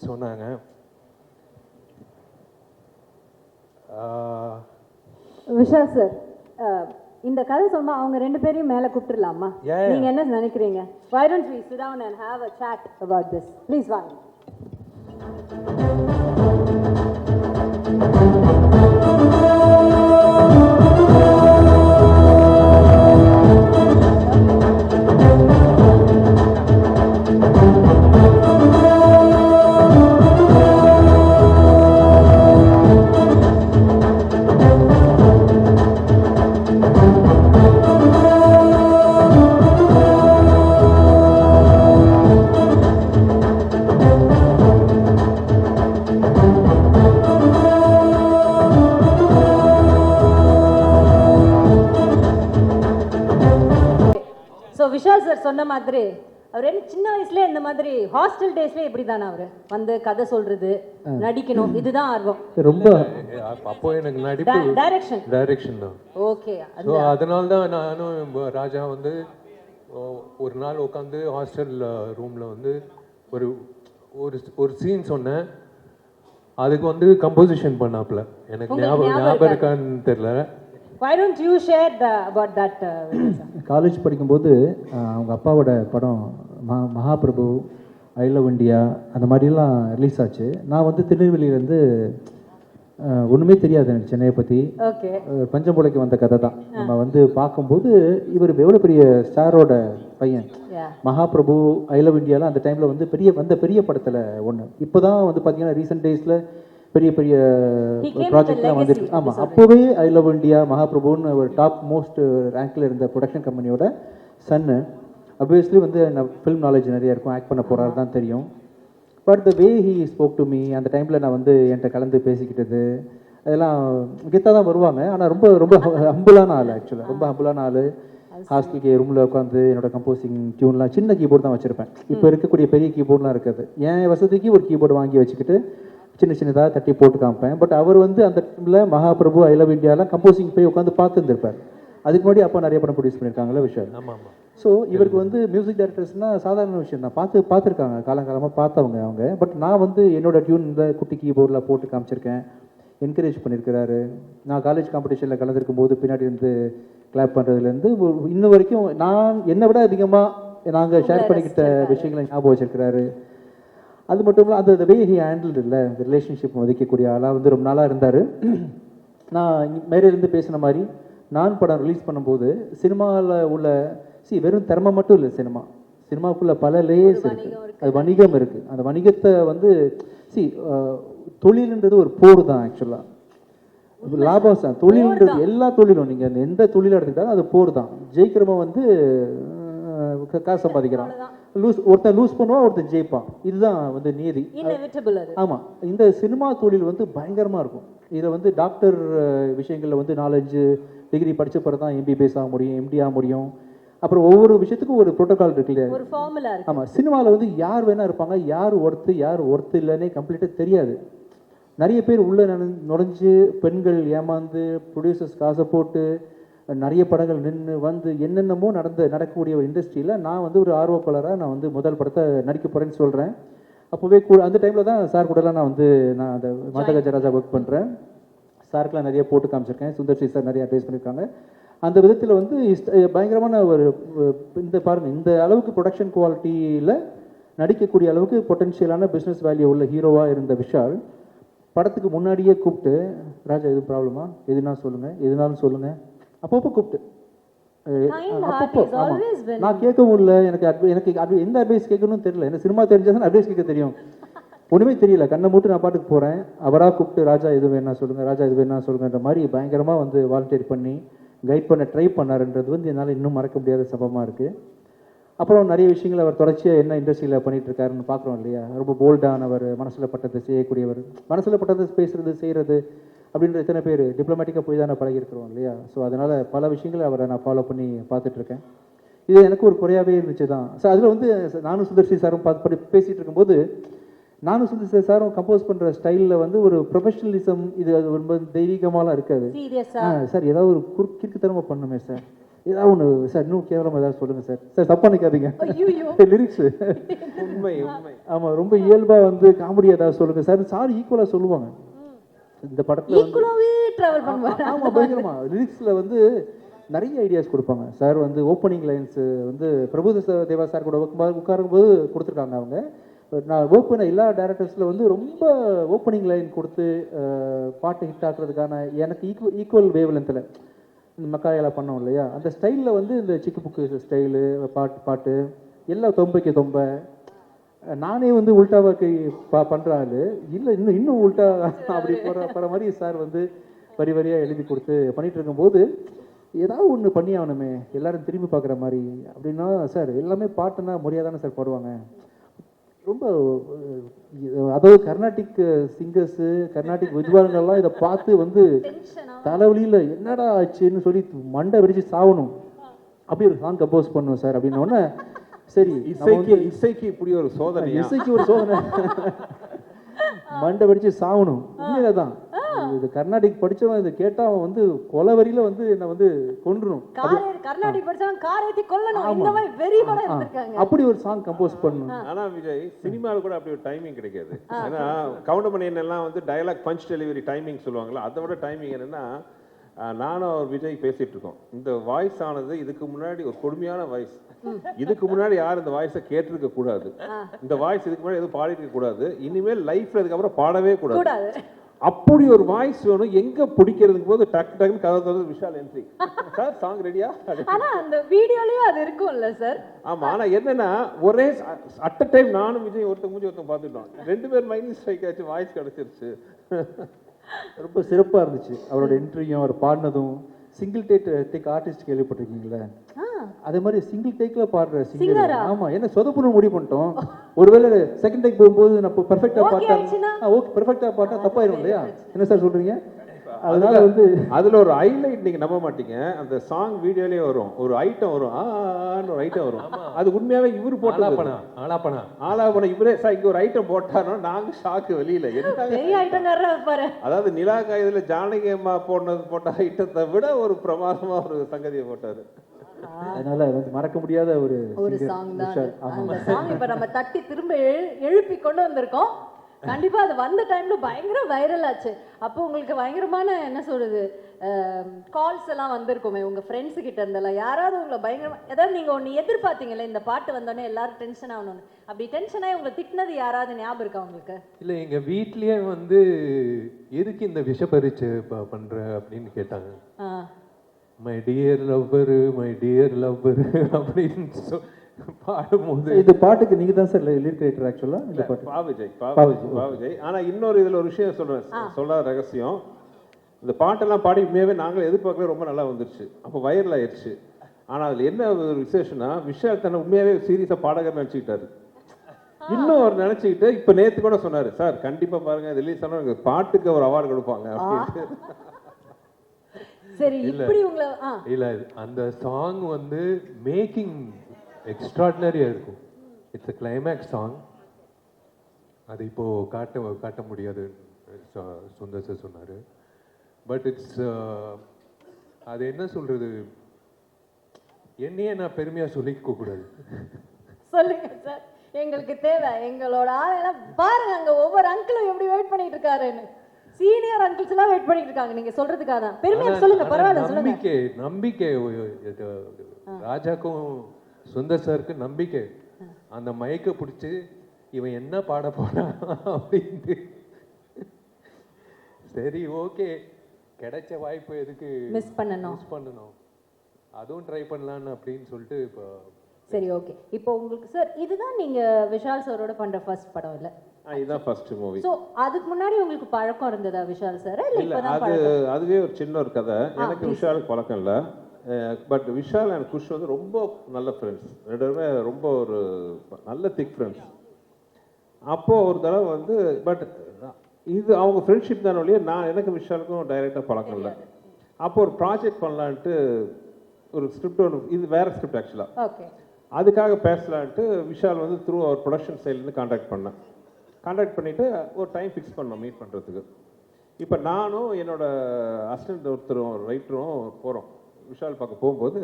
சொன்னாங்க. விஷால் சார், இந்த கதை சொன்னா அவங்க ரெண்டு பேரையும் மேலே கூப்பிட்டுலாமா? நீங்க என்ன நினைக்கிறீங்க? Why don't we sit down and have a chat about this? Please வாங்க. விஷால் சார் சொன்ன மாதிரி அவர் என்ன சின்ன வயசுல இந்த மாதிரி ஹாஸ்டல் டேஸ்ல இப்படி தானே அவர் வந்து கதை சொல்றது, நடிக்கணும், இதுதான் ஆர்வம் ரொம்ப. அப்போ எனக்கு நடிப்பு டைரக்ஷன் தான். ஓகே, ஸோ அதனால தான் நானும் ராஜா வந்து ஒரு நாள் உட்காந்து ஹாஸ்டல் ரூமில் வந்து ஒரு ஒரு சீன் சொன்னேன். அதுக்கு வந்து கம்போசிஷன் பண்ணாப்புல. எனக்கு ஞாபகம் இருக்கான்னு தெரியல. Why don't you share about that? College படிக்கும்போது அவங்க அப்பாவோட படம் மகாபிரபு, ஐ லவ் இண்டியா அந்த மாதிரிலாம் ரிலீஸ் ஆச்சு. நான் வந்து திருநெல்வேலியிலேருந்து ஒன்றுமே தெரியாது எனக்கு சென்னையை பற்றி. பஞ்சம்புலைக்கு வந்த கதை தான். நம்ம வந்து பார்க்கும்போது இவர் எவ்வளோ பெரிய ஸ்டாரோட பையன். மகாபிரபு, ஐ லவ் இண்டியாலாம் அந்த டைமில் வந்து பெரிய படத்தில் ஒன்று. இப்போ தான் வந்து பார்த்தீங்கன்னா ரீசெண்ட் டேஸில் பெரிய பெரிய He came with a ப்ராஜெக்ட்லாம் legacy, வந்துட்டு ஆமாம் அப்படி அப்போவே ஐ லவ் இந்தியா மகாபிரபுன்னு ஒரு டாப் மோஸ்ட் ரேங்க்கில் இருந்த ப்ரொடக்ஷன் கம்பெனியோட சன்னு. அப்வியஸ்லி வந்து ஃபிலிம் நாலேஜ் நிறைய இருக்கும், ஆக்ட் பண்ண போகிறாரு தான் தெரியும். But the way he spoke to me, அந்த டைமில் நான் வந்து என்கிட்ட கலந்து பேசிக்கிட்டது அதெல்லாம் கெத்தாக தான் வருவாங்க. ஆனால் ரொம்ப ரொம்ப ஹம்புளான ஆள், ஆக்சுவலாக ரொம்ப ஹம்புளான ஆள். ஹாஸ்டலுக்கு ரூமில் உட்காந்து என்னோட கம்போசிங் டியூன்லாம் சின்ன கீபோர்டு தான் வச்சுருப்பேன். இப்போ இருக்கக்கூடிய பெரிய கீபோர்ட்லாம் இருக்காது. என் வசதிக்கு ஒரு கீபோர்டு வாங்கி வச்சுக்கிட்டு சின்ன சின்னதாக தட்டி போட்டு காமிப்பேன். பட் அவர் வந்து அந்த டைமில் மகாபிரபு, ஐ லவ் இந்தியாலாம் கம்போசிங் போய் உட்காந்து பார்த்துருந்துருப்பார். அதுக்கு முன்னாடி அப்பா நிறைய படம் ப்ரொடியூஸ் பண்ணியிருக்காங்களே விஷயம். ஆமாம் ஆமாம். ஸோ இவருக்கு வந்து மியூசிக் டைரக்டர்ஸ்னால் சாதாரண விஷயம் தான், பார்த்துருக்காங்க, காலங்காலமாக பார்த்தவங்க அவங்க. பட் நான் வந்து என்னோட டியூன் இந்த குட்டி கீபோர்டில் போட்டு காமிச்சிருக்கேன், என்கரேஜ் பண்ணியிருக்கிறாரு. நான் காலேஜ் காம்படிஷனில் கலந்துருக்கும் போது பின்னாடி இருந்து கிளாப் பண்ணுறதுலேருந்து இன்ன வரைக்கும் நான் என்னை விட அதிகமாக நாங்கள் ஷேர் பண்ணிக்கிட்ட விஷயங்களை ஞாபகம் வச்சிருக்கிறாரு. அது மட்டும் இல்லை, அந்த வே ஹி ஹேண்டில் இல்லை இந்த ரிலேஷன்ஷிப் மதிக்கக்கூடிய ஆளாக வந்து ரொம்ப நாளாக இருந்தார். நான் மேலேருந்து பேசின மாதிரி நான் படம் ரிலீஸ் பண்ணும்போது சினிமாவில் உள்ள வெறும் திறமை மட்டும் இல்லை, சினிமாவுக்குள்ள பல லேயர்ஸ் இருக்குது, அது வணிகம் இருக்குது. அந்த வணிகத்தை வந்து தொழில்ன்றது ஒரு போர் தான் ஆக்சுவலாக, லாபம் தான். தொழில்ன்றது எல்லா தொழிலும் நீங்கள் எந்த தொழிலை எடுத்துக்கிட்டாலும் அது போர் தான். ஜெயிக்கிறவன் வந்து காசு சம்பாதிக்கிறான், ஒருத்தன் லூஸ் பண்ணுவான், ஒருத்தன் ஜெயிப்பான். இதுதான் வந்து நீதி. ஆமாம், இந்த சினிமா தொழில் வந்து பயங்கரமாக இருக்கும். இதில் வந்து டாக்டர் விஷயங்களில் வந்து 4-5 டிகிரி படித்த பிறகு தான் MBBS ஆக முடியும், MD ஆக முடியும். அப்புறம் ஒவ்வொரு விஷயத்துக்கும் ஒரு ப்ரோட்டோகால் இருக்கு இல்லையா, ஒரு ஃபார்முலா இருக்கு. ஆமாம், சினிமாவில் வந்து யார் வேணா இருப்பாங்க, யார் ஒர்த்து இல்லைன்னே கம்ப்ளீட்டாக தெரியாது. நிறைய பேர் உள்ளே நுழைஞ்சு பெண்கள் ஏமாந்து ப்ரொடியூசர்ஸ் காசை போட்டு நிறைய படங்கள் நின்று வந்து என்னென்னமோ நடக்கக்கூடிய ஒரு இண்டஸ்ட்ரியில் நான் வந்து ஒரு ஆர்வப்பாளராக நான் வந்து முதல் படத்தை நடிக்க போகிறேன்னு சொல்கிறேன். அப்போவே அந்த டைமில் தான் சார் கூடலாம் நான் அந்த மதகஜராஜா ஒர்க் பண்ணுறேன். சாருக்கெலாம் நிறைய போட்டு காமிச்சிருக்கேன், சுந்தர்சி சார் நிறைய அட்வைஸ் பண்ணியிருக்காங்க. அந்த விதத்தில் வந்து பயங்கரமான ஒரு இந்த பாருங்கள், இந்த அளவுக்கு ப்ரொடக்ஷன் குவாலிட்டியில் நடிக்கக்கூடிய அளவுக்கு பொட்டென்ஷியலான பிஸ்னஸ் வேல்யூ உள்ள ஹீரோவாக இருந்த விஷால் படத்துக்கு முன்னாடியே கூப்பிட்டு, ராஜா எதுவும் ப்ராப்ளமா, எதுனாலும் சொல்லுங்கள் அப்பப்போ கூப்பிட்டு அப்பப்போ. ஆமாம், நான் கேட்கவும் இல்லை, எனக்கு எந்த அட்வைஸ் கேட்கணும்னு தெரியல. எனக்கு சினிமா தெரிஞ்சால் அட்வைஸ் கேட்க தெரியும், ஒன்றுமே தெரியல. கண்ணை மூட்டு நான் பாட்டுக்கு போகிறேன். அவராக கூப்பிட்டு ராஜா எது வேணா சொல்லுங்கள், ராஜா எது வேணா சொல்லுங்கன்ற மாதிரி பயங்கரமாக வந்து வாலண்டியர் பண்ணி கைட் பண்ண ட்ரை பண்ணாருன்றது வந்து என்னால் இன்னும் மறக்க முடியாத சம்பவமாக இருக்குது. அப்புறம் நிறைய விஷயங்கள் அவர் தொடர்ச்சியாக என்ன இண்டஸ்ட்ரியில் பண்ணிகிட்டு இருக்காருன்னு பார்க்குறோம் இல்லையா. ரொம்ப போல்டானவர், மனசில் பட்டதை செய்யக்கூடியவர், மனசில் பட்டதை பேசுகிறது செய்கிறது அப்படின்ற எத்தனை பேர் டிப்ளமேட்டிக்காக போய் தானே பழகிருக்கிறோம் இல்லையா. ஸோ அதனால் பல விஷயங்களை அவரை நான் ஃபாலோ பண்ணி பார்த்துட்ருக்கேன். இது எனக்கு ஒரு குறையாகவே இருந்துச்சு தான். ஸோ அதில் வந்து நானும் சுந்தர்சி சாரும் பேசிகிட்டு இருக்கும்போது நானும் சுந்தர்சி சாரும் கம்போஸ் பண்ணுற ஸ்டைலில் வந்து ஒரு ப்ரொஃபஷனலிசம், இது அது ரொம்ப தெய்வீகமாலாம் இருக்காது. சார் ஏதாவது ஒரு கிறுக்குத்தனமாக பண்ணுமே சார், ஏதாவது ஒன்று சார், இன்னும் கேவலமாக ஏதாவது சொல்லுங்கள் சார் தப்பா நினைக்காதீங்க, லிரிக்ஸு உண்மை. ஆமாம், ரொம்ப இயல்பாக வந்து காமெடி ஏதாவது சொல்லுங்கள் சார் ஈக்குவலாக சொல்லுவாங்க. இந்த படத்தில் ஆமாம், பயங்கரமா லிரிக்ஸில் வந்து நிறைய ஐடியாஸ் கொடுப்பாங்க சார். வந்து ஓப்பனிங் லைன்ஸு வந்து பிரபு தேவா சார் கூட உட்காரும்போது கொடுத்துருக்காங்க. அவங்க நான் ஒர்க் பண்ண எல்லா டேரக்டர்ஸில் வந்து ரொம்ப ஓப்பனிங் லைன் கொடுத்து பாட்டு ஹிட் ஆக்குறதுக்கான எனக்கு ஈக்குவல் வேவ் லென்த்தில் இந்த மக்காயெல்லாம் பண்ணோம் இல்லையா, அந்த ஸ்டைலில் வந்து இந்த சிக்கு புக்கு ஸ்டைலு பாட்டு எல்லாம் தொம்பைக்கு தொம்பை நானே வந்து உல்டாவாக்கு பண்ணுற ஆள் இல்லை, இன்னும் உல்டா அப்படி போகிற மாதிரி சார் வந்து வரியாக எழுதி கொடுத்து பண்ணிகிட்டு இருக்கும்போது ஏதாவது ஒன்று பண்ணி ஆகணுமே, எல்லாரும் திரும்பி பார்க்குற மாதிரி அப்படின்னா சார் எல்லாமே பாட்டுன்னா முறையாக தானே சார் பாடுவாங்க. ரொம்ப அதாவது கர்நாடிக் சிங்கர்ஸு, கர்நாடிக் வித்வான்கள்லாம் இதை பார்த்து வந்து தலைவலியில் என்னடா ஆச்சுன்னு சொல்லி மண்டை வெடிச்சு சாகணும், அப்படி ஒரு சாங் கம்போஸ் பண்ணுவோம் சார் அப்படின்னோடனே சரி இசைக்கு இப்படி ஒரு சோதனை, இசைக்கு ஒரு சோதனை, மண்டை வெடிச்சு சாகணும். உண்மையில தான் இது கர்நாடிக் படிச்சவன் இதை கேட்டா அவன் வந்து கொலவரியில வந்து என்ன வந்து கொன்றுணும். அப்படி ஒரு சாங் கம்போஸ் பண்ணணும். ஆனா விஜய் சினிமாவில் கூட அப்படி ஒரு டைமிங் கிடைக்காது. ஏன்னா கவுண்டமணி எல்லாம் வந்து டயலாக் பஞ்ச் டெலிவரி டைமிங் சொல்லுவாங்களா, அதை விட டைமிங் என்னன்னா, நானும் அவர் விஜய் பேசிட்டு இருக்கோம். இந்த வாய்ஸ் ஆனது இதுக்கு முன்னாடி ஒரு கொடுமையான வாய்ஸ், இதுக்கு முன்னாடி யாரும் இந்த வாய்ஸை கேட்டிருக்க கூடாது, இந்த வாய்ஸ் இதுக்கு முன்னாடி எதுவும் பாடிட்டு இருக்க கூடாது, இனிமேல் லைஃப்ல இதுக்கப்புறம் பாடவே கூடாது. அப்படி ஒரு வாய்ஸ் வேணும், எங்கே பிடிக்கிறதுக்கு போது டக்கு டக்குன்னு கதை தந்து விஷால் என்ட்ரி. சார் சாங் ரெடியா? ஆனா அந்த வீடியோலயும் அது இருக்கும்ல சார். ஆமாம், ஆனால் என்னன்னா ஒரே அட் அ டைம் நானும் விஜய் ஒருத்தங்க மூஞ்சி ஒருத்தங்க பார்த்துட்டோம், 2 பேர் மைண்ட் ஸ்ட்ரைக் ஆச்சு, வாய்ஸ் கிடச்சிருச்சு. ரொம்ப சிறப்பாக இருந்துச்சு அவரோட என்ட்ரியும் அவர் பாடினதும். சிங்கிள் டேக் ஆர்டிஸ்ட் கேள்விப்பட்டிருக்கீங்களா? அதே மாதிரி சிங்கிள் டேக்ல பாடுற சிங்கர். ஆமா, என்ன சொதப்புன்னு முடிவு பண்ணிட்டோம். ஒருவேளை செகண்ட் டேக் போகும்போது நம்ம பெர்ஃபெக்ட்டா பாட்டா ஓகே பெர்ஃபெக்ட்டா பாட்டா தப்பாயிரும் இல்லையா? என்ன சார் சொல்றீங்க? அதனால வந்து அதுல ஒரு ஹைலைட் நீங்க நம்ப மாட்டீங்க, அந்த சாங் வீடியோலயே வரும் ஒரு ஐட்டம் வரும், ஒரு ஐட்டம் வரும். அது உண்மையாவே இவரு போட்டது. ஆலாபனா இவரே சார் இங்க ஒரு ஐட்டம் போட்டாரோ நாங்க ஷாக்கு வெளியில. பெரிய ஐட்டம்காரரா இருப்பாரு. அதாவது நிலா காயுதுல ஜானகி அம்மா போட்ட ஐட்டத்தை விட ஒரு பிரமாதமா ஒரு சங்கதியை போட்டாரு. அதனால வந்து மறக்க முடியாத ஒரு சாங் தான் அந்த சாங். இப்ப நம்ம தட்டி திரும்ப எழுப்பி கொண்டு வந்திருக்கோம். கண்டிப்பா அது வந்த டைம்ல பயங்கர வைரல் ஆச்சு. அப்போ உங்களுக்கு பயங்கரமான என்ன சொல்றது கால்ஸ் எல்லாம் வந்திருக்குமே உங்க ஃப்ரெண்ட்ஸ் கிட்ட இருந்தெல்லாம். யாராவது உங்களை பயங்கரமா ஏதாவது நீங்க ஒன்று எதிர்பார்த்தீங்களே இந்த பாட்டு வந்தோடனே எல்லாரும் டென்ஷன் ஆகணும்னு, அப்படி டென்ஷன் ஆகி உங்களை திட்டினது யாராவது ஞாபகம் இருக்கா உங்களுக்கு? இல்லை, எங்க வீட்லயே வந்து எதுக்கு இந்த விஷ பரீட்சை பண்ற அப்படின்னு கேட்டாங்க. மை டியர் லவ்வர் அப்படின்னு பாடும்போது இந்த பாட்டுக்கு நீங்க தான் சார் லிரிக் ரைட்டர் ஆக்சுவலா? இந்த பாட்டு பாவிஜய். ஆனா இன்னொரு இதுல ஒரு விஷயம் சொல்லாத ரகசியம், இந்த பாட்டெல்லாம் பாடி உண்மையாவே நாங்களும் எதிர்பார்க்கவே ரொம்ப நல்லா வந்துருச்சு. அப்போ வைரல் ஆயிடுச்சு. ஆனா அதுல என்ன ஒரு விசேஷம்னா விஷால் தன்னை உண்மையாவே சீரியஸா பாடகர் நினைச்சுக்கிட்டாரு. இன்னும் அவர் நினைச்சுக்கிட்டு இப்ப நேத்து கூட சொன்னாரு, சார் கண்டிப்பா பாருங்க ரிலீஸ் ஆனா பாட்டுக்கு ஒரு அவார்டு கொடுப்பாங்க அப்படின்ட்டு. சரி, இப்படி உங்களை இல்ல அந்த சாங் வந்து மேக்கிங் எக்ஸ்ட்ராடினரியா இருக்கும். It's a climax song. அது இப்போ காட்ட முடியாது சுந்தர் சார் சொன்னாரு. பட் இட்ஸ் அது என்ன சொல்றது, என்னையே நான் பெருமையா சொல்லிக்க கூடாது. சொல்லுங்க சார், எங்களுக்கு தேவை. எங்களோட ஆளெல்லாம் பாருங்க, அங்க ஒவ்வொரு அங்கிளும் எப்படி வெயிட் பண்ணிட்டு இருக்காருன்னு. சீனியர் அங்கிள்ஸ் எல்லாம் வெயிட் பண்ணிட்டு இருக்காங்க நீங்க சொல்றதுக்காக தான். பெருமையா சொல்லுங்க, பரவாயில்ல சொல்லுங்க. நம்பிக்கை ராஜாக்கும் சுந்தர் சாருக்கு நம்பிக்கை. அந்த மைக்கை பிடிச்சி இவன் என்ன பாட போறான் அப்படின்ட்டு. சரி ஓகே, கிடைச்ச வாய்ப்பு எதுக்கு மிஸ் பண்ணணும், அதுவும் ட்ரை பண்ணலான்னு அப்படின்னு சொல்லிட்டு இப்போ. சரி ஓகே, இப்போ உங்களுக்கு சார் இதுதான் நீங்க விஷால் சாரோட பண்ற ஃபர்ஸ்ட் படம் இல்ல? இதுதான் ஃபர்ஸ்ட் மூவி. சோ அதுக்கு முன்னாடி உங்களுக்கு பழக்கம் இருந்ததா விஷால் சார்? இல்ல அதுவே ஒரு சின்ன ஒரு கதை. எனக்கு விஷாலுக்கு பழக்கம் இல்லை. பட் விஷால் அண்ட் குஷ் வந்து ரொம்ப நல்ல ஃப்ரெண்ட்ஸ், 2 பேருமே ரொம்ப ஒரு நல்ல திக் ஃப்ரெண்ட்ஸ். அப்போது ஒரு தடவை வந்து பட் இது அவங்க ஃப்ரெண்ட்ஷிப் தானே ஒழிய எனக்கு விஷாலுக்கும் டைரெக்டாக பழக்கம் இல்லை. அப்போ ஒரு ப்ராஜெக்ட் பண்ணலான்ட்டு ஒரு ஸ்கிரிப்ட் ஒன்று, இது வேற ஸ்கிரிப்ட் ஆக்சுவலாக, அதுக்காக பேசலான்ட்டு விஷால் வந்து த்ரூ அவர் ப்ரொடக்ஷன் சைட்லேருந்து கான்டாக்ட் பண்ணிவிட்டு ஒரு டைம் ஃபிக்ஸ் பண்ணோம் மீட் பண்ணுறதுக்கு. இப்போ நானும் என்னோட அசிஸ்டன்ட் ஒருத்தரும் ரைட்டரும் போகிறோம் விஷால் பார்க்க. போகும்போது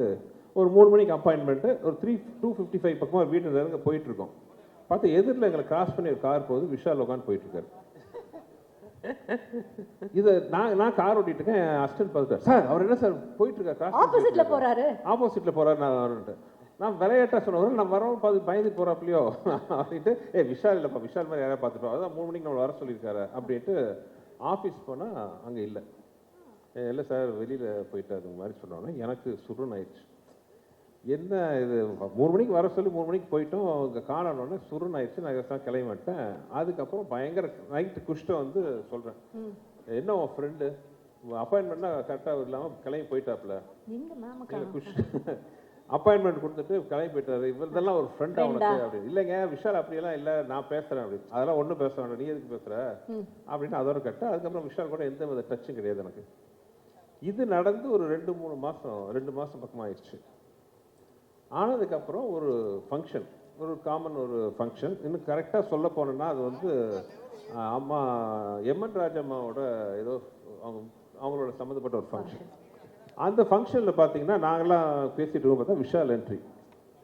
ஒரு 3 மணிக்கு அப்பாயின்மெண்ட்டு, ஒரு 2:55 பக்கமாக வீட்டில் இருந்து போயிட்டுருக்கோம். பார்த்து எதிரில் எங்களை கிராஸ் பண்ணி ஒரு கார் போகுது, விஷால் உட்காந்து போயிட்டுருக்காரு. இதை நான் கார் ஓட்டிட்டு இருக்கேன், அசிஸ்டன்ட் பார்த்துட்டேன், சார் அவர் என்ன சார் போயிட்டுருக்காரு, ஆப்போசிட்டில் போகிறாரு. நான் விளையாட்டாக சொன்னவரை நான் வரோம் பார்த்து பயந்து போகிறாப்லையோ அப்படின்ட்டு, விஷால் இல்லைப்பா, விஷால் மாதிரி யாராவது பார்த்துட்டோம், அதான் 3 மணிக்கு நம்மளை வர சொல்லியிருக்காரு அப்படின்ட்டு ஆஃபீஸ் போனால் அங்கே இல்லை சார் வெளியில் போயிட்டாரு மாதிரி சொன்னோன்னே எனக்கு சுருன்னு ஆயிடுச்சு. என்ன இது 3 மணிக்கு வர சொல்லி 3 மணிக்கு போயிட்டோம், அங்கே காணணுன்னே சுருன்னு ஆயிடுச்சு. நான் கிளம்பி மாட்டேன். அதுக்கப்புறம் பயங்கர நைட்டு குஷ்ட வந்து சொல்கிறேன், என்ன உன் ஃப்ரெண்டு அப்பாயின்மெண்ட்னா கரெக்டாக இல்லாமல் கிளம்பி போயிட்டாப்புல, குஷ் அப்பாயின்மெண்ட் கொடுத்துட்டு கிளம்பி போயிட்டாரு, இவர்தெல்லாம் ஒரு ஃப்ரெண்ட் அவனுக்கு அப்படின்னு. இல்லைங்க விஷால் அப்படியெல்லாம் இல்லை, நான் பேசுகிறேன் அப்படின்னு. அதெல்லாம் ஒன்றும் பேச வேண்டாம், நீ எதுக்கு பேசுகிற அப்படின்னு அதோட கட்ட. அதுக்கப்புறம் விஷால் கூட எந்த வித டச்சும் கிடையாது எனக்கு. இது நடந்து ஒரு 2 மாதம் பக்கமாக ஆயிடுச்சு. ஆனதுக்கப்புறம் ஒரு ஃபங்க்ஷன், ஒரு காமன் ஒரு ஃபங்க்ஷன், இன்னும் கரெக்டாக சொல்ல போனோன்னா அது வந்து அம்மா எம்என் ராஜம்மாவோட ஏதோ அவங்களோட சம்மந்தப்பட்ட ஒரு ஃபங்க்ஷன். அந்த ஃபங்க்ஷனில் பார்த்தீங்கன்னா நாங்கள்லாம் பேசிகிட்டு இருக்கோம், பார்த்தா விஷால் என்ட்ரி.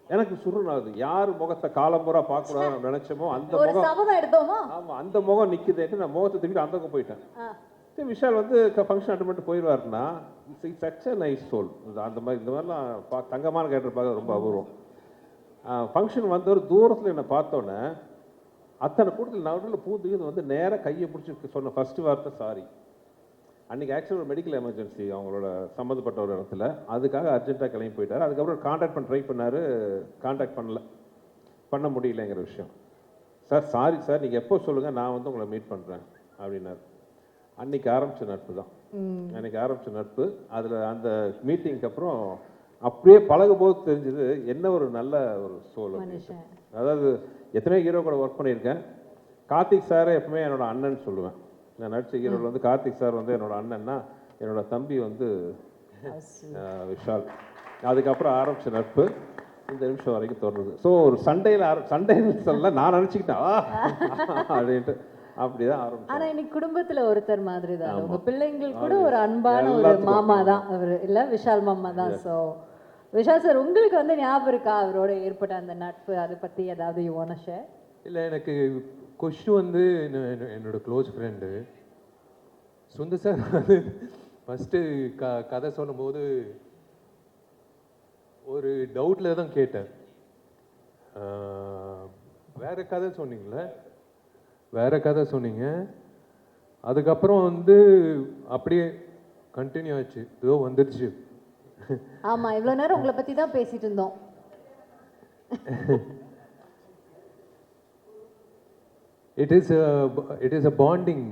எனக்கு சுருனாகுது, யார் முகத்தை காலம்புறா பார்க்கக்கூடாதுன்னு நினச்சோமோ அந்த முகம், ஆமாம் அந்த முகம் நிற்குதுன்ட்டு நான் முகத்தை தூக்கிட்டு அந்த பக்கம் போயிட்டேன். சரி விஷால் வந்து ஃபங்க்ஷன் அட்டன் பண்ணிட்டு போயிடுவாருன்னா it's such a nice soul. அந்த மாதிரி இந்த மாதிரிலாம் தங்கமான கேரக்டர் பார்க்க ரொம்ப அபூர்வம். ஃபங்க்ஷன் வந்தவர் தூரத்தில் என்னை பார்த்தோன்னே அத்தனை கூட்டத்தில் நடுவில் பூந்து வந்து நேராக கையை பிடிச்சி சொன்ன ஃபர்ஸ்ட் வார்த்தை சாரி. அன்றைக்கி ஆக்சுவலாக ஒரு மெடிக்கல் எமர்ஜென்சி அவங்களோட சம்மந்தப்பட்ட ஒரு இடத்துல, அதுக்காக அர்ஜென்ட்டாக கிளம்பி போயிட்டார். அதுக்கப்புறம் காண்டாக்ட் பண்ண ட்ரை பண்ணார், காண்டாக்ட் பண்ண முடியலைங்கிற விஷயம். சார் சாரி சார், நீங்கள் எப்போ சொல்லுங்கள், நான் வந்து உங்களை மீட் பண்ணுறேன் அப்படின்னாரு. அன்றைக்கி ஆரம்பித்த நட்பு தான், அன்றைக்கி ஆரம்பித்த நட்பு. அதில் அந்த மீட்டிங்க்கு அப்புறம் அப்படியே பழகும் போது தெரிஞ்சது என்ன ஒரு நல்ல ஒரு சோல். அதாவது எத்தனையோ ஹீரோ கூட ஒர்க் பண்ணியிருக்கேன். கார்த்திக் சாரை எப்பவுமே என்னோட அண்ணன் சொல்லுவேன். நான் நடித்த ஹீரோவில் வந்து கார்த்திக் சார் வந்து என்னோட அண்ணன்னா, என்னோட தம்பி வந்து விஷால். அதுக்கப்புறம் ஆரம்பித்த நட்பு இந்த நிமிஷம் வரைக்கும் தொடருது. ஸோ ஒரு சண்டைன்னு சொல்ல நான் நினச்சிக்கிட்டேன் அப்படின்ட்டு அப்படிதான் ஆரம்பிச்சேன். ஆனா இன்னைக்கு குடும்பத்துல ஒருத்தர் மாதிரி தான், உங்க பிள்ளைங்கள் கூட ஒரு அன்பான ஒரு மாமா தான் அவர், இல்ல விஷால் மாமா தான். ஸோ விஷால் சார், உங்களுக்கு வந்து ஞாபகம் இருக்கா அவரோட ஏற்பட்ட அந்த நட்பு, அதை பத்தி ஏதாவது யூ வாண்ட் டு ஷேர்? இல்லை, எனக்கு கொஷு வந்து என்னோட க்ளோஸ் ஃப்ரெண்டு. சுந்தர் சார் வந்து ஃபஸ்ட்டு கதை சொல்லும்போது ஒரு டவுட்டில் தான் கேட்டேன். வேற கதை சொன்னீங்களே, வேற கதை சொன்னீங்க. அதுக்கப்புறம் வந்து அப்படியே கண்டினியூ ஆச்சு, ஏதோ வந்துடுச்சு. ஆமா, இவ்வளோ நேரம் உங்களை பத்தி தான் பேசிட்டு இருந்தோம். It is a bonding.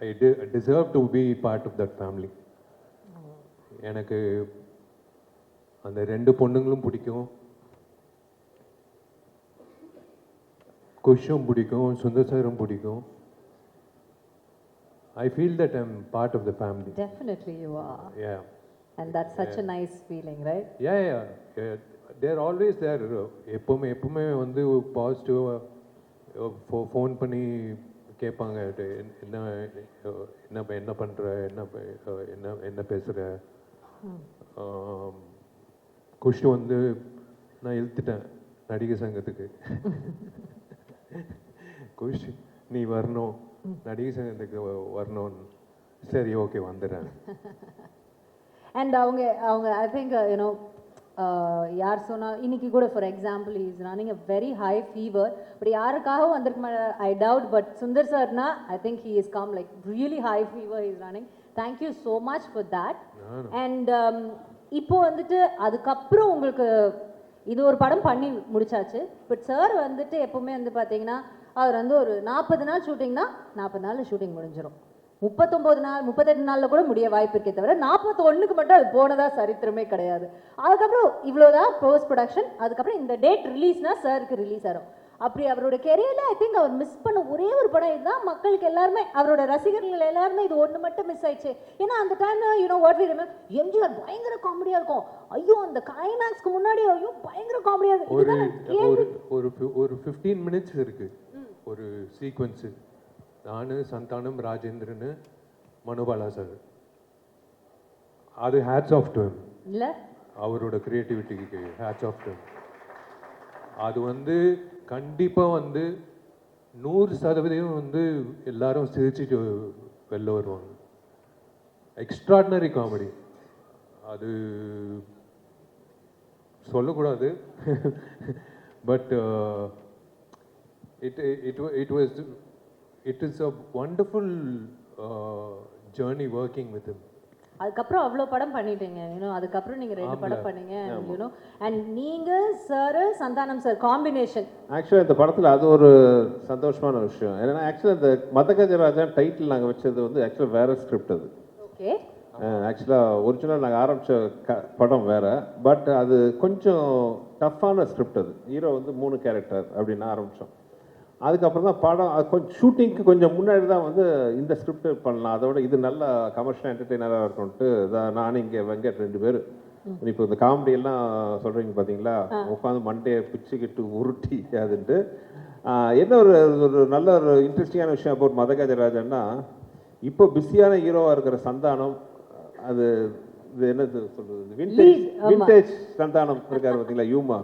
I deserve to be part of that family. எனக்கு அந்த ரெண்டு பொண்ணுங்களும் பிடிக்கும், குஷும் பிடிக்கும், சுந்தர் சாரும் பிடிக்கும். I feel that I'm part of the family. Definitely you are. Yeah. And that's such a nice feeling, right? Yeah. They're always there. எப்பவுமே வந்து பாசிட்டிவாக ஃபோன் பண்ணி கேட்பாங்க, என்ன என்ன பண்ணுற, என்ன பேசுகிற. குஷு வந்து நான் இழுத்துட்டேன் நடிகர் சங்கத்துக்கு. குஷ் நீ வரணும், நடிகர் சங்கத்துக்கு வரணும்னு. சரி, ஓகே, வந்துடுறேன். அண்ட் அவங்க ஐ திங்க் யூனோ யார் சொன்னால் இன்னைக்கு கூட for example is running a very high fever, but யாருக்காகவும் வந்திருக்க ஐ டவுட், பட் சுந்தர் சார்னா I think he is come like really high fever is running. Thank you so much for that. And இப்போ வந்துட்டு அதுக்கப்புறம் உங்களுக்கு இது ஒரு படம் பண்ணி முடிச்சாச்சு, பட் சார் வந்துட்டு எப்போவுமே வந்து பார்த்தீங்கன்னா அவர் வந்து ஒரு 40 நாள் ஷூட்டிங்னா 40 நாளில் ஷூட்டிங் முடிஞ்சிடும். 39 நாள் 38 நாளில் கூட முடிய வாய்ப்பு இருக்கே தவிர 41க்கு மட்டும் அது போனதா சரித்திரமே கிடையாது. அதுக்கப்புறம் இவ்வளோதான் போஸ்ட் ப்ரொடக்ஷன். அதுக்கப்புறம் இந்த டேட் ரிலீஸ்னா சாருக்கு ரிலீஸ் ஆகும். அப்படி அவரோட கெரியரில் ஐ திங்க் அவர் மிஸ் பண்ண ஒரே ஒரு படம் இதுதான். மக்களுக்கு எல்லாருமே, அவரோட ரசிகர்கள் எல்லாருமே இது ஒன்று மட்டும் மிஸ் ஆயிடுச்சு. ஏன்னா அந்த டைமில் you know what we remember, MGR பயங்கர காமெடியாக இருக்கும். ஐயோ அந்த கிளைமேக்ஸ்க்கு முன்னாடி ஐயோ பயங்கர காமெடியாக இருக்கும். ஒரு 15 மினிட்ஸ் இருக்கு ஒரு சீக்வன்ஸு. நான், சந்தானம், ராஜேந்திரன், மனுபாலா சார். அது ஹேட்ஸ் ஆஃப் டு ஹிம். இல்லை, அவரோட கிரியேட்டிவிட்டிக்கு ஹேட்ஸ் ஆஃப் டு ஹிம். அது வந்து கண்டிப்பாக வந்து 100% வந்து எல்லாரும் சிரிச்சுட்டு வெளில வருவாங்க. Extraordinary comedy. அது சொல்லக்கூடாது, but it is a wonderful journey working with him. அதுக்கப்புறம் அவ்வளோ படம் பண்ணிட்டீங்க, யூனோ. அதுக்கப்புறம் நீங்கள் 2 படம் பண்ணீங்க, யூனோ. அண்ட் நீங்கள் சார், சந்தானம் சார் காம்பினேஷன். ஆக்சுவலாக இந்த படத்தில் அது ஒரு சந்தோஷமான விஷயம். ஏன்னா ஆக்சுவலாக இந்த மதகஜராஜா டைட்டில் நாங்கள் வச்சது வந்து ஆக்சுவலாக வேறு ஸ்கிரிப்ட். அது ஓகே. ஆக்சுவலாக ஒரிஜினல் நாங்கள் ஆரம்பித்த படம் வேறு, பட் அது கொஞ்சம் டஃப்பான ஸ்கிரிப்ட். அது ஹீரோ வந்து 3 கேரக்டர் அப்படின்னு ஆரம்பித்தோம். அதுக்கப்புறம் தான் படம் கொஞ்சம் ஷூட்டிங்க்கு கொஞ்சம் முன்னாடி தான் வந்து இந்த ஸ்கிரிப்ட் பண்ணலாம், அதோட இது நல்ல கமர்ஷியல் என்டர்டெய்னராக இருக்கும்ட்டு தான் நான் இங்கே வெங்கட் 2 பேர் இப்போ இந்த காமெடி எல்லாம் சொல்கிறீங்க பார்த்தீங்களா, உட்காந்து மண்டையை பிச்சுக்கிட்டு உருட்டி அதுன்ட்டு. என்ன ஒரு நல்ல ஒரு இன்ட்ரெஸ்டிங்கான விஷயம் அப்போ மதகஜராஜன்னா, இப்போ பிஸியான ஹீரோவாக இருக்கிற சந்தானம், அது இது என்னது சொல்கிறது, விண்டேஜ் சந்தானம் இருக்கார் பார்த்தீங்களா, யூமா.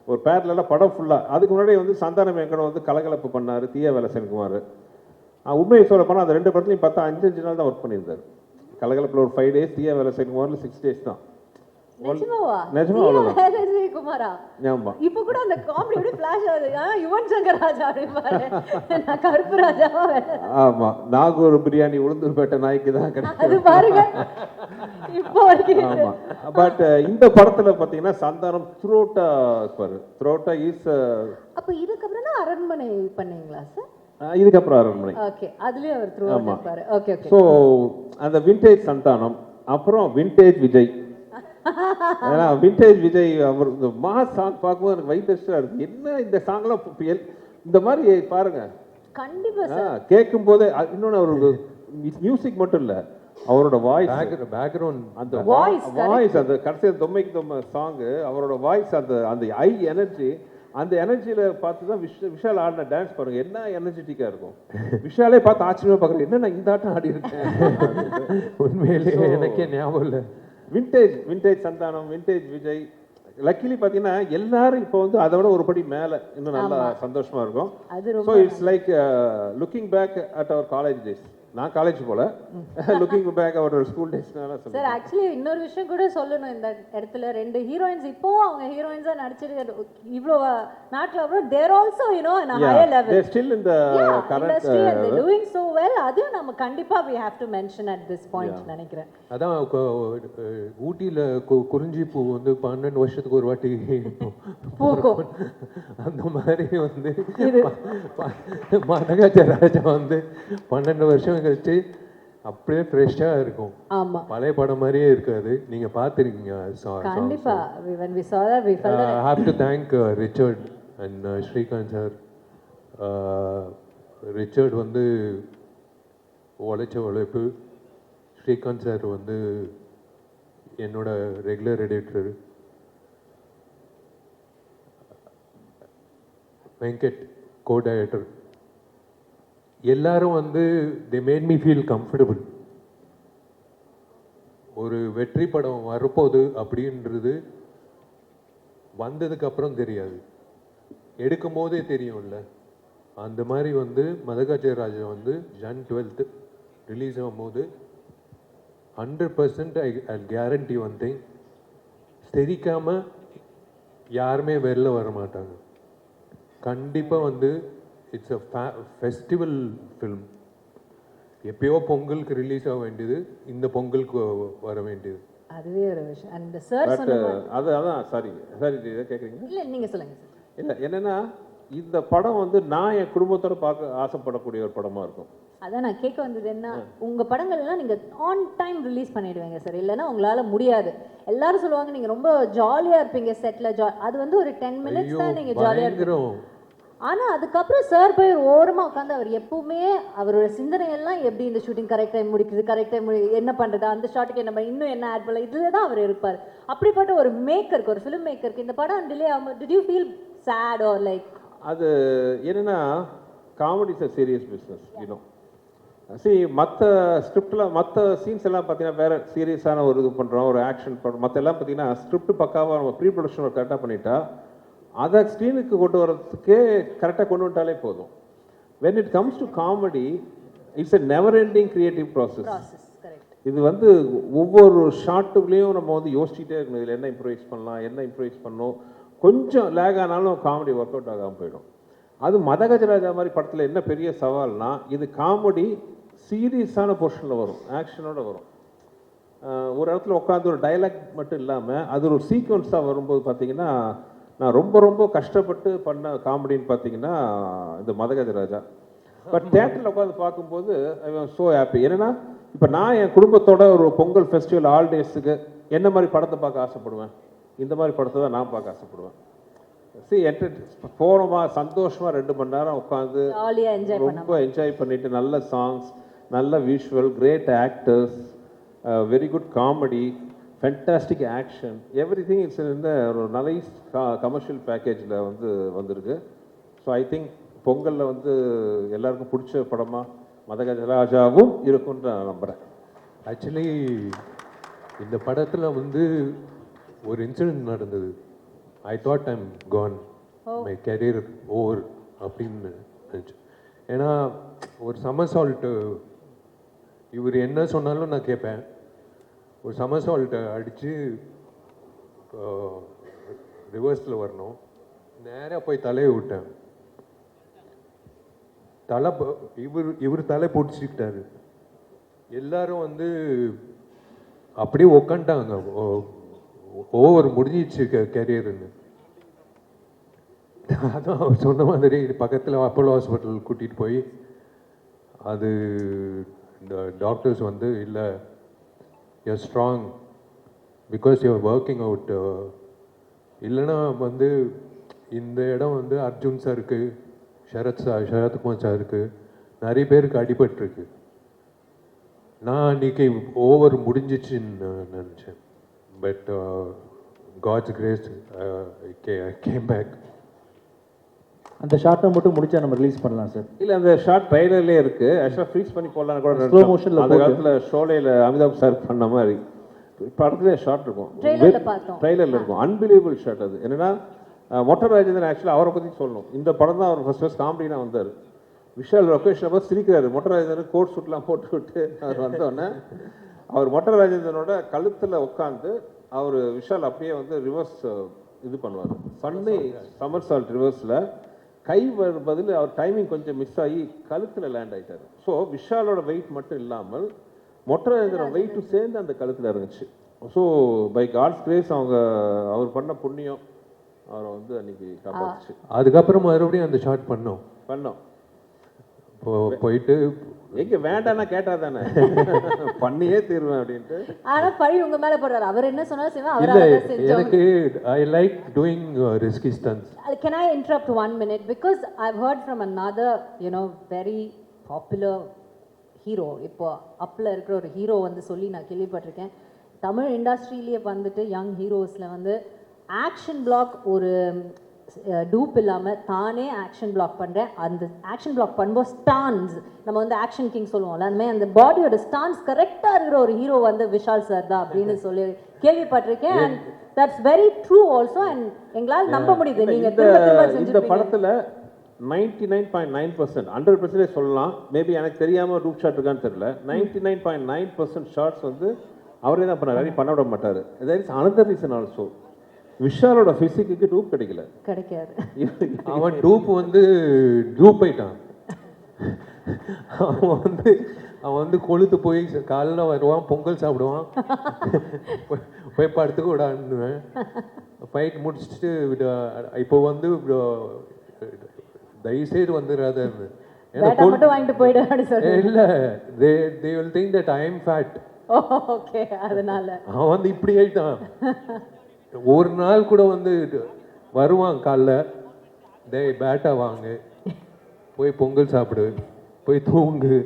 ஒரு பேரலாம் படம் ஃபுல்லாக. அதுக்கு முன்னாடி வந்து சந்தானம் வெங்கடம் வந்து கலகலப்பு பண்ணார், தீயா வேலை சென்குமார். உண்மையை சொல்ல போனால் அந்த 2 படத்துலையும் பார்த்தா 5 நாள் தான் ஒர்க் பண்ணியிருந்தார். கலகலப்பில் ஒரு 5 days, தீயா வேலை சென்குமாரில் 6 days தான். நிஜமாவா? நிஜமா நீங்க அவ்வளவுதான். வேற விஜயகுமாரா? ஆமா. இப்ப கூட அந்த காமெடி அப்படியே ஃபிளாஷ் ஆகுது. யுவன் சங்கர் ராஜா அப்படிம்பாரு. நான் கருப்பு ராஜாவா வேற. ஆமா, நாகூர் பிரியாணி உளுந்தூர்பேட்டை நாய்க்கு தான் அது கிடைக்கும். பாருங்க இப்போ வரைக்கும் ஆமா. பட் இந்த படத்துல பாத்தீங்கன்னா சந்தானம் த்ரோட்டா இருப்பாரு. த்ரோட்டா இஸ் அப்ப இதுக்கப்புறம் தான் அரண்மனை பண்ணீங்களா சார்? இதுக்கப்புறம் அரண்மனை. ஓகே, அதுலயும் அவர் த்ரூ ஆமா. இருப்பாரு. Okay okay. ஸோ அந்த விண்டேஜ் சந்தானம், அப்புறம் விண்டேஜ் விஜய். ஏன்னா விண்டேஜ் விஜய் அவர் இந்த மாஸ் சாங் பார்க்கும்போது எனக்கு வயிற்றுச்சா இருக்கு. என்ன இந்த சாங்லாம் இந்த மாதிரி பாருங்க. கண்டிப்பா சார். கேட்கும் போதே இன்னொன்று அவருக்கு மியூசிக் மட்டும் இல்லை, அவரோட வாய்ஸ், பேக்ரவுண்ட் அந்த Voice, வாய்ஸ், அந்த கடைசியில் தொம்மைக்கு தொம்மை சாங்கு, அவரோட வாய்ஸ், அந்த அந்த ஐ எனர்ஜி, அந்த எனர்ஜியில பார்த்து தான் விஷால் ஆடின டான்ஸ் பாருங்க, என்ன எனர்ஜெட்டிக்கா இருக்கும். விஷாலே பார்த்து ஆச்சரியமா பார்க்குறேன், என்ன நான் இந்த ஆட்டம் ஆடி இருக்கேன். உண்மையிலேயே எனக்கே ஞாபகம் இல்லை. Vintage Santhanam, vintage Vijay. Luckily பார்த்தீங்கன்னா எல்லாரும் இப்போ வந்து அதை விட ஒரு படி மேலே இன்னும் நல்லா சந்தோஷமா இருக்கும். அது so it's like looking back at our college days. நான் காலேஜ் போல, லுக்கிங் பேக் அவர் ஸ்கூல் டேஸ்னால சார் சொல்லுவேன். ஆக்சுவலி இன்னொரு விஷயம் கூட சொல்லணும் இந்த இடத்துல. ரெண்டு ஹீரோயின்ஸ் இப்போவும் அவங்க ஹீரோயின்ஸா நடிச்சிட்டு இவ்வளோ நாட்டில் அப்புறம் there also you know in higher level. They're still in the current industry and they're doing so well. அதுவும் நம்ம கண்டிப்பா we have to mention at this point நினைக்கிறேன். அதான் ஊட்டியில் குறிஞ்சி பூ வந்து 12 வருஷத்துக்கு ஒரு வாட்டி பூக்கும். அந்த மாதிரி வந்து மதகஜ ராஜா வந்து 12 வருஷம் கழிச்சு அப்படியே ஃப்ரெஷ்ஷாக இருக்கும். ஆமா, பழைய படம் மாதிரியே இருக்காது. நீங்க பார்த்துருக்கீங்க. கண்டிப்பா when we saw that we felt that. I have to thank Richard and Srikanth sir. Richard வந்து உழைச்ச உழைப்பு, ஸ்ரீகாந்த் சார் வந்து என்னோட regular editor, Venkat co director, எல்லாரும் வந்து they made me feel comfortable. ஒரு வெற்றி படம் வரப்போகுது அப்படின்றது வந்ததுக்கு அப்புறம் தெரியாது, எடுக்கும் போதே தெரியும்ல. அந்த மாதிரி வந்து மதகஜ ராஜா வந்து ஜன் 12th ரிலீஸ் ஆகும்போது 100% ஐ கேரண்டி ஒன் திங், தெரிக்காமல் யாருமே வெளில வர மாட்டாங்க. கண்டிப்பாக வந்து இட்ஸ் அ ஃபெஸ்டிவல் ஃபில்ம். எப்பயோ பொங்கலுக்கு ரிலீஸ் ஆக வேண்டியது இந்த பொங்கலுக்கு வர வேண்டியது. அதுவே ஒரு விஷயம். அந்த சார் சொன்ன அதான் சாரி இதை கேட்குறீங்க. இல்ல நீங்க சொல்லுங்க சார். இல்லை என்னன்னா, இந்த படம் வந்து நான் என் குடும்பத்தோட பார்க்க ஆசைப்படக்கூடிய ஒரு படமா இருக்கும். அதான் நான் கேட்க வந்தது என்ன, உங்க படங்கள் எல்லாம் நீங்க ஆன் டைம் ரிலீஸ் பண்ணிடுவீங்க சார், இல்லைன்னா உங்களால முடியாது. எல்லாரும் சொல்லுவாங்க நீங்க ரொம்ப ஜாலியா இருப்பீங்க செட்ல. அது வந்து ஒரு 10 மினிட்ஸ் தான் நீங்க ஜாலியா இருப்பீங்க. ஆனா அதுக்கப்புறம் சார் போய் ஒரு ஓரமா உட்காந்து அவர் எப்பவுமே அவரோட சிந்தனை எல்லாம் எப்படி இந்த ஷூட்டிங் கரெக்ட் டைம் முடிக்குது, கரெக்ட் டைம் என்ன பண்றது, அந்த ஷாட்டுக்கு என்ன இன்னும் என்ன ஆட் பண்ணல, இதுல தான் அவர் இருப்பார். அப்படிப்பட்ட ஒரு மேக்கருக்கு, ஒரு ஃபிலிம் மேக்கருக்கு இந்த படம் டிலே ஆகும், did you feel sad or like? அது என்னன்னா, comedy is a serious business you know. மற்ற ஸ்கிரிப்டில் மற்ற சீன்ஸ் எல்லாம் பார்த்தீங்கன்னா வேறு சீரியஸான ஒரு இது பண்ணுறோம், ஒரு ஆக்ஷன் பண்ணுறோம். மற்ற எல்லாம் பார்த்தீங்கன்னா ஸ்கிரிப்ட் பக்காவாக நம்ம ப்ரீ ப்ரொடக்ஷன் ஒர்க் கரெக்டாக பண்ணிட்டா அதை ஸ்க்ரீனுக்கு கொண்டு வரதுக்கே கரெக்டாக கொண்டு வந்துட்டாலே போதும். When it comes to comedy it's a never ending creative process. இது வந்து ஒவ்வொரு ஷாட்டுக்குள்ளேயும் நம்ம வந்து யோசிச்சுட்டே இருக்கணும், இதில் என்ன இம்ப்ரூவைஸ் பண்ணலாம், என்ன இம்ப்ரூவைஸ் பண்ணணும். கொஞ்சம் லேக் ஆனாலும் காமெடி ஒர்க் அவுட் ஆகாமல் போயிடும். அது மதகஜராஜா மாதிரி படத்தில் என்ன பெரிய சவால்னா, இது காமெடி சீரியஸான போர்ஷனில் வரும், ஆக்ஷனோட வரும். ஒரு இடத்துல உட்காந்து ஒரு டைலாக் மட்டும் இல்லாமல் அது ஒரு சீக்வன்ஸாக வரும்போது பார்த்தீங்கன்னா, நான் ரொம்ப ரொம்ப கஷ்டப்பட்டு பண்ண காமெடின்னு பார்த்தீங்கன்னா இந்த மதகஜராஜா. பட் தேட்டரில் உட்காந்து பார்க்கும்போது ஐ வாஸ் ஸோ ஹாப்பி. என்னென்னா, இப்போ நான் என் குடும்பத்தோட ஒரு பொங்கல் ஃபெஸ்டிவல் ஆல்டேஸுக்கு என்ன மாதிரி படத்தை பார்க்க ஆசைப்படுவேன், இந்த மாதிரி படத்தை தான் நான் பார்க்க ஆசைப்படுவேன். போனோமா சந்தோஷமா 2 மணி நேரம் உட்காந்து ரொம்ப என்ஜாய் பண்ணிட்டு, நல்ல சாங்ஸ், நல்ல visual, great actors, very good comedy, fantastic action, everything it's இந்த ஒரு நைஸ் கமர்ஷியல் பேக்கேஜில் வந்து வந்திருக்கு. ஸோ ஐ திங்க் பொங்கலில் வந்து எல்லாருக்கும் பிடிச்ச படமாக மதகஜராஜாவும் இருக்கும்னு நான் நம்புகிறேன். ஆக்சுவலி இந்த படத்தில் வந்து ஒரு இன்சிடென்ட் நடந்தது. I thought I'm gone, my career over அப்படின்னு நினச்சேன். ஏன்னா ஒரு சமர்சால்ட்டு, இவர் என்ன சொன்னாலும் நான் கேட்பேன். ஒரு சமர்சால்ட்டை அடித்து ரிவர்ஸில் வரணும். நேராக போய் தலையை விட்டேன். தலை இவர் தலை பிடிச்சிக்கிட்டாரு. எல்லாரும் வந்து அப்படியே உக்காண்டாங்க. ஓவர் முடிஞ்சிச்சு கேரியர்னு. அதான் அவர் சொன்ன மாதிரி பக்கத்தில் அப்போலோ ஹாஸ்பிட்டல் கூட்டிகிட்டு போய் அது இந்த டாக்டர்ஸ் வந்து இல்லை, you're strong because you're working out. இல்லைன்னா வந்து இந்த இடம் வந்து அர்ஜுன் சாருக்கு, சரத்குமார் சாருக்கு நிறைய பேருக்கு அடிபட்டிருக்கு. நான் அன்றைக்கி ஓவர் முடிஞ்சிச்சுன்னு நினச்சேன். But God's grace came back. அந்த ஷார்ட்டை மட்டும் முடிச்சா நம்ம ரிலீஸ் பண்ணலாம் சார். இல்லை, அந்த ஷார்ட் ட்ரைலர்லேயே இருக்குது. ஆக்சுவலாக ஃப்ரீஸ் பண்ணி போடலான்னு கூட ஸ்லோ மோஷனில் அந்த காலத்தில் ஷோலையில் அமிதாப் சார் பண்ண மாதிரி படத்துலேயே ஷார்ட் இருக்கும், ட்ரைலரில் இருக்கும். அன்பிலீவபிள் ஷார்ட் அது. என்னென்னா மொட்டை ராஜேந்திரன் ஆக்சுவலாக அவரை பற்றி சொல்லணும். இந்த படம் தான் அவர் ஃபர்ஸ்ட் காமெடினா வந்தார். விஷால் லொக்கேஷன் பார்த்து சிரிக்கிறாரு. மொட்டை ராஜேந்திரன் கோட் சூட்லாம் போட்டு விட்டு அவர் வந்தோடனே அவர் மொட்டை ராஜேந்திரனோட கழுத்தில் உட்காந்து அவர் விஷால் அப்படியே வந்து ரிவர்ஸ் இது பண்ணுவார். பண்ணி சமர் சால்ட் ரிவர்ஸில் கை பதில் அவர் டைமிங் கொஞ்சம் மிஸ் ஆகி கழுத்தில் லேண்ட் ஆகிட்டார். ஸோ விஷாலோட வெயிட் மட்டும் இல்லாமல் மொட்டை ராஜேந்திரன் வெயிட்டும் சேர்ந்து அந்த கழுத்தில் இருந்துச்சு. ஸோ பை காட்ஸ் கிரேஸ் அவர் பண்ண புண்ணியம் அவரை வந்து அன்னைக்கு காப்பாச்சு. அதுக்கப்புறம் மறுபடியும் அந்த ஷார்ட் பண்ணோம். போயிட்டு எங்க வேண்டாம்னா கேட்டா தானே பண்ணியே தீர்வேன் அப்படின்ட்டு. ஆனா பழி உங்க மேல போடுறாரு. அவர் என்ன சொன்னாலும் செய்வேன். இல்ல, எனக்கு I like doing risky stunts. Can I interrupt 1 minute? Because I've heard from another, very popular hero. இப்போ அப்ல இருக்கிற ஒரு ஹீரோ வந்து சொல்லி நான் கேள்விப்பட்டிருக்கேன். தமிழ் இண்டஸ்ட்ரியிலேயே வந்துட்டு யங் ஹீரோஸில் வந்து ஆக்ஷன் பிளாக் ஒரு டூப் இல்லாமல் தானே ஆக்ஷன் பிளாக் பண்ணுறேன். அந்த ஆக்ஷன் பிளாக் பண்ணும்போது ஸ்டான்ஸ், நம்ம வந்து ஆக்ஷன் கிங் சொல்லுவோம்ல, அந்த மாதிரி அந்த பாடியோட ஸ்டான்ஸ் கரெக்டாக இருக்கிற ஒரு ஹீரோ வந்து விஷால் சார் தான் அப்படின்னு சொல்லி கேள்விப்பட்டிருக்கேன். And that's very true also. And எங்களால் நம்ப முடியுது. நீங்கள் இந்த படத்தில் 99.9% 100% சொல்லலாம். மேபி எனக்கு தெரியாமல் ரூப் ஷாட் இருக்கான்னு தெரியல. 99.9% ஷார்ட்ஸ் வந்து அவரே தான் பண்ணார். பண்ண விட மாட்டார். There is another reason also. விஷாலோட ஃபிசிக்கு டூப் கிடைக்காது. அவன் டூப் வந்து டூப் ஆயிட்டான். அவன் வந்து கொளுத்து போய் காலைல வருவான், பொங்கல் சாப்பிடுவான், போய் படுத்துக்க விடான்னுவேன். ஃபைட் முடிச்சுட்டு இப்போ வந்து தயவுசெய்து வந்துடாதன்னு. இல்லை, they will think that I am fat. Okay, அதனால அவன் வந்து இப்படி ஆயிட்டான். ஒரு நாள் கூட வந்து வருவான் காலைல, பேட்டா வாங்க, போய் பொங்கல் சாப்பிடு, போய் தூங்கு.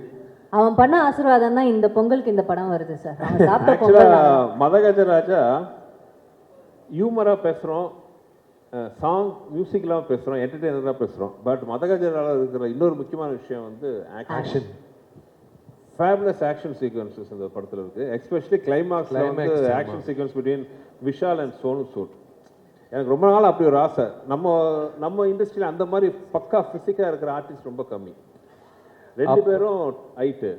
அவன் பண்ண ஆசீர்வாதம் தான் இந்த பொங்கலுக்கு இந்த படம் வருது சார். மதகஜராஜா ஹியூமரா பேசுறோம், சாங் மியூசிக்லாம் பேசுறோம், என்டர்டெய்னராக பேசுறோம். பட் மதகஜரால இருக்கிற இன்னொரு முக்கியமான விஷயம் வந்து ஆக்ஷன். ஃபேபுலஸ் ஆக்ஷன் சீக்வன்சஸ் இந்த படத்தில் இருக்கு. எஸ்பெஷலி கிளைமாக்ஸ்ல வந்து action sequence between Vishal and Sonu Sood. எனக்கு ரொம்ப நாள் அப்படி ஒரு ஆசை. நம்ம இண்டஸ்ட்ரியில் அந்த மாதிரி பக்கா ஃபிசிக்காக இருக்கிற ஆர்டிஸ்ட் ரொம்ப கம்மி. ரெண்டு பேரும் ஹைட்டு.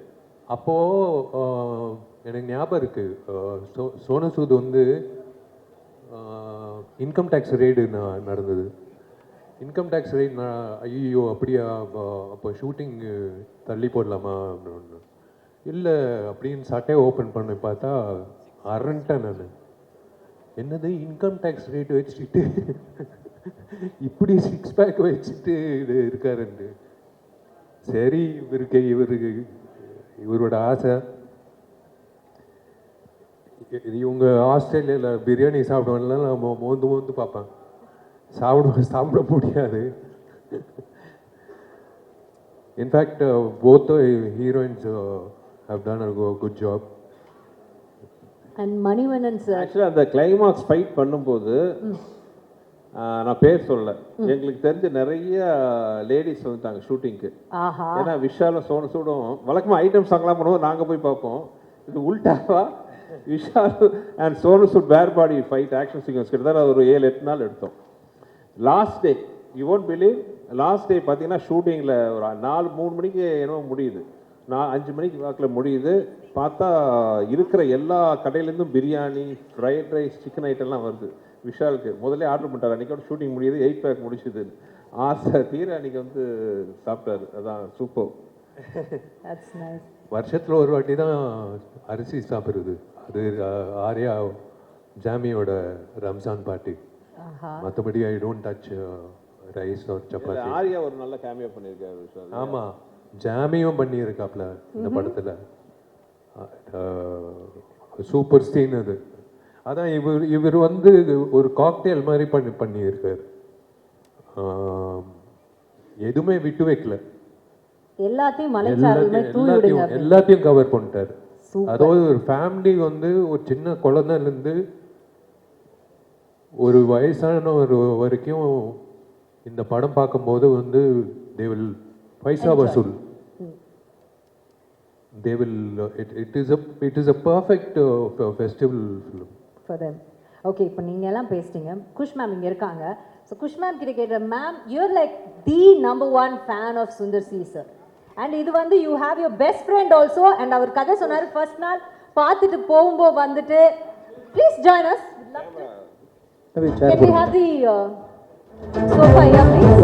அப்போது எனக்கு ஞாபகம் இருக்கு, சோனு சூத் வந்து இன்கம் டேக்ஸ் ரெய்டு நடந்தது. இன்கம் டேக்ஸ் ரெய்டு ஐயோ அப்படியா, அப்போ ஷூட்டிங் தள்ளி போடலாமா அப்படின்னு. இல்லை அப்படின்னு சட்டையை ஓப்பன் பண்ணி பார்த்தா அரண்டேன் நான். என்னது இன்கம் டேக்ஸ் ரேட் வச்சுட்டு இப்படி 6 பேக் வச்சுட்டு இது இருக்காருண்டு. சரி, இவரோட ஆசை. இவங்க ஆஸ்திரேலியாவில் பிரியாணி சாப்பிடுவாங்கலாம், நம்ம மோந்து பார்ப்பேன். சாப்பிட முடியாது. In fact both the heroines have done a good job. And Manivannan sir, actually அந்த கிளைமாக்ஸ் ஃபைட் பண்ணும்போது நான் பேர் சொல்லல, எங்களுக்கு தெரிஞ்ச நிறைய லேடிஸ் வந்துட்டாங்க ஷூட்டிங்க்கு. ஏன்னா விஷாலும் சோனு சூடும் வழக்கமாக ஐட்டம் சாங்லாம் பண்ணுவோம், நாங்கள் போய் பார்ப்போம். இது உல்டாவா விஷால் அண்ட் சோனு சூட் பேர் பாடி ஃபைட் ஆக்ஷன் சீக்வன்ஸ் கிட்டத்தட்ட ஒரு 7-8 நாள் எடுத்தோம். Last day you won't believe, last day பார்த்தீங்கன்னா ஷூட்டிங்கில் ஒரு 3 மணிக்கு என்னவோ முடியுது, 5 மணிக்கு வாக்கில் முடியுது. பார்த்தா இருக்கிற எல்லா கடையிலேருந்தும் பிரியாணி, ஃப்ரைட் ரைஸ், சிக்கன் ஐட்டம்லாம் வருது. விஷாலுக்கு முதல்ல ஆர்டர் பண்ணிட்டார். அன்றைக்கோட ஷூட்டிங் முடியுது, 8 பேக் முடிச்சுது. ஆசை தீர அன்றைக்கி வந்து சாப்பிட்டாரு. அதான் சூப்பர். That's nice. வருஷத்தில் ஒரு வாட்டி தான் அரிசி சாப்பிட்றது. அது ஆர்யா ஜாமியோட ரம்ஜான் பார்ட்டி. மற்றபடி ஐ டோன்ட் டச் ரைஸ் ஒரு சப்பாத்தி. ஆர்யா ஒரு நல்ல கேமியோ பண்ணியிருக்காரு விஷால். ஆமாம், ஜாமியும் பண்ணியிருக்காப்ல இந்த படத்தில். சூப்பர் சீன் அது. அதான் இவர் வந்து ஒரு காக்டெயில் மாதிரி பண்ணியிருக்காரு. எதுவுமே விட்டு வைக்கல, எல்லாத்தையும் மலைச்சாரல் தூவி விடுங்க. எல்லாத்தையும் கவர் பண்ணிட்டாரு. அதாவது ஒரு ஃபேமிலி வந்து ஒரு சின்ன குழந்தைலேருந்து ஒரு வயசான ஒரு வரைக்கும் இந்த படம் பார்க்கும்போது வந்து they will பைசா வசூல். They will it is a perfect festival film for them. Okay, இப்போ நீங்கள் எல்லாம் பேசிட்டீங்க. குஷ் மேம் இங்கே இருக்காங்க. ஸோ குஷ் மேம் கிட்ட கேட்குற, ma'am you are like the number 1 fan of Sundar C sir. And இது வந்து you have your best friend also. And அவர் கதை சொன்னார், ஃபர்ஸ்ட் நாள் பார்த்துட்டு போகும்போது வந்துட்டு please join us. Can we have the sofa here, please?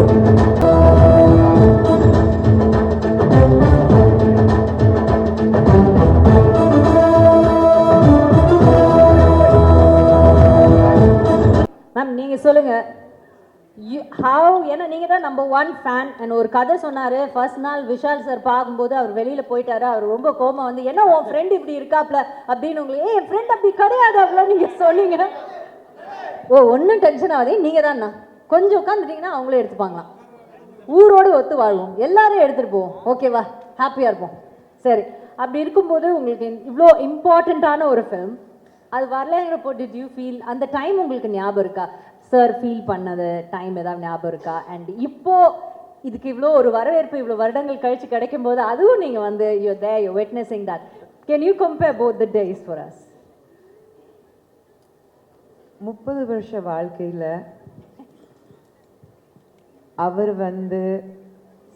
Ma'am நீங்கள் சொல்லுங்கள், ஏன்னா நீங்கள் தான் நம்பர் 1 ஃபேன். அண்ட் ஒரு கதை சொன்னார், ஃபர்ஸ்ட் நாள் விஷால் சார் பார்க்கும்போது அவர் வெளியில் போயிட்டாரு. அவர் ரொம்ப கோபம் வந்து, என்ன உன் ஃப்ரெண்ட் இப்படி இருக்காப்ல அப்படின்னு உங்களுக்கு. என் ஃப்ரெண்ட் அப்படி கிடையாது அப்படிலாம் நீங்கள் சொன்னீங்க. ஓ, ஒன்றும் டென்ஷன் ஆகுது, நீங்கள் தான்ண்ணா கொஞ்சம் உட்காந்துட்டீங்கன்னா அவங்களே எடுத்துப்பாங்களாம். ஊரோடு ஒத்து வாழ்வோம், எல்லாரும் எடுத்துகிட்டு போவோம், ஓகேவா, ஹாப்பியாக இருப்போம். சரி, அப்படி இருக்கும்போது உங்களுக்கு இவ்வளோ இம்பார்ட்டண்ட்டான ஒரு ஃபிலிம் அது வரலைங்கிறப்போ டிட் யூ ஃபீல், அந்த டைம் உங்களுக்கு ஞாபகம் இருக்கா? சார் ஃபீல் பண்ணது டைம் ஏதாவது ஞாபகம் இருக்கா? அண்ட் இப்போ இதுக்கு இவ்வளோ ஒரு வரவேற்பு இவ்வளோ வருடங்கள் கழிச்சு கிடைக்கும் போது அதுவும் நீங்கள் வந்து you witnessing that. Can you compare both the days for us? 30 வருஷ வாழ்க்கையில் அவர் வந்து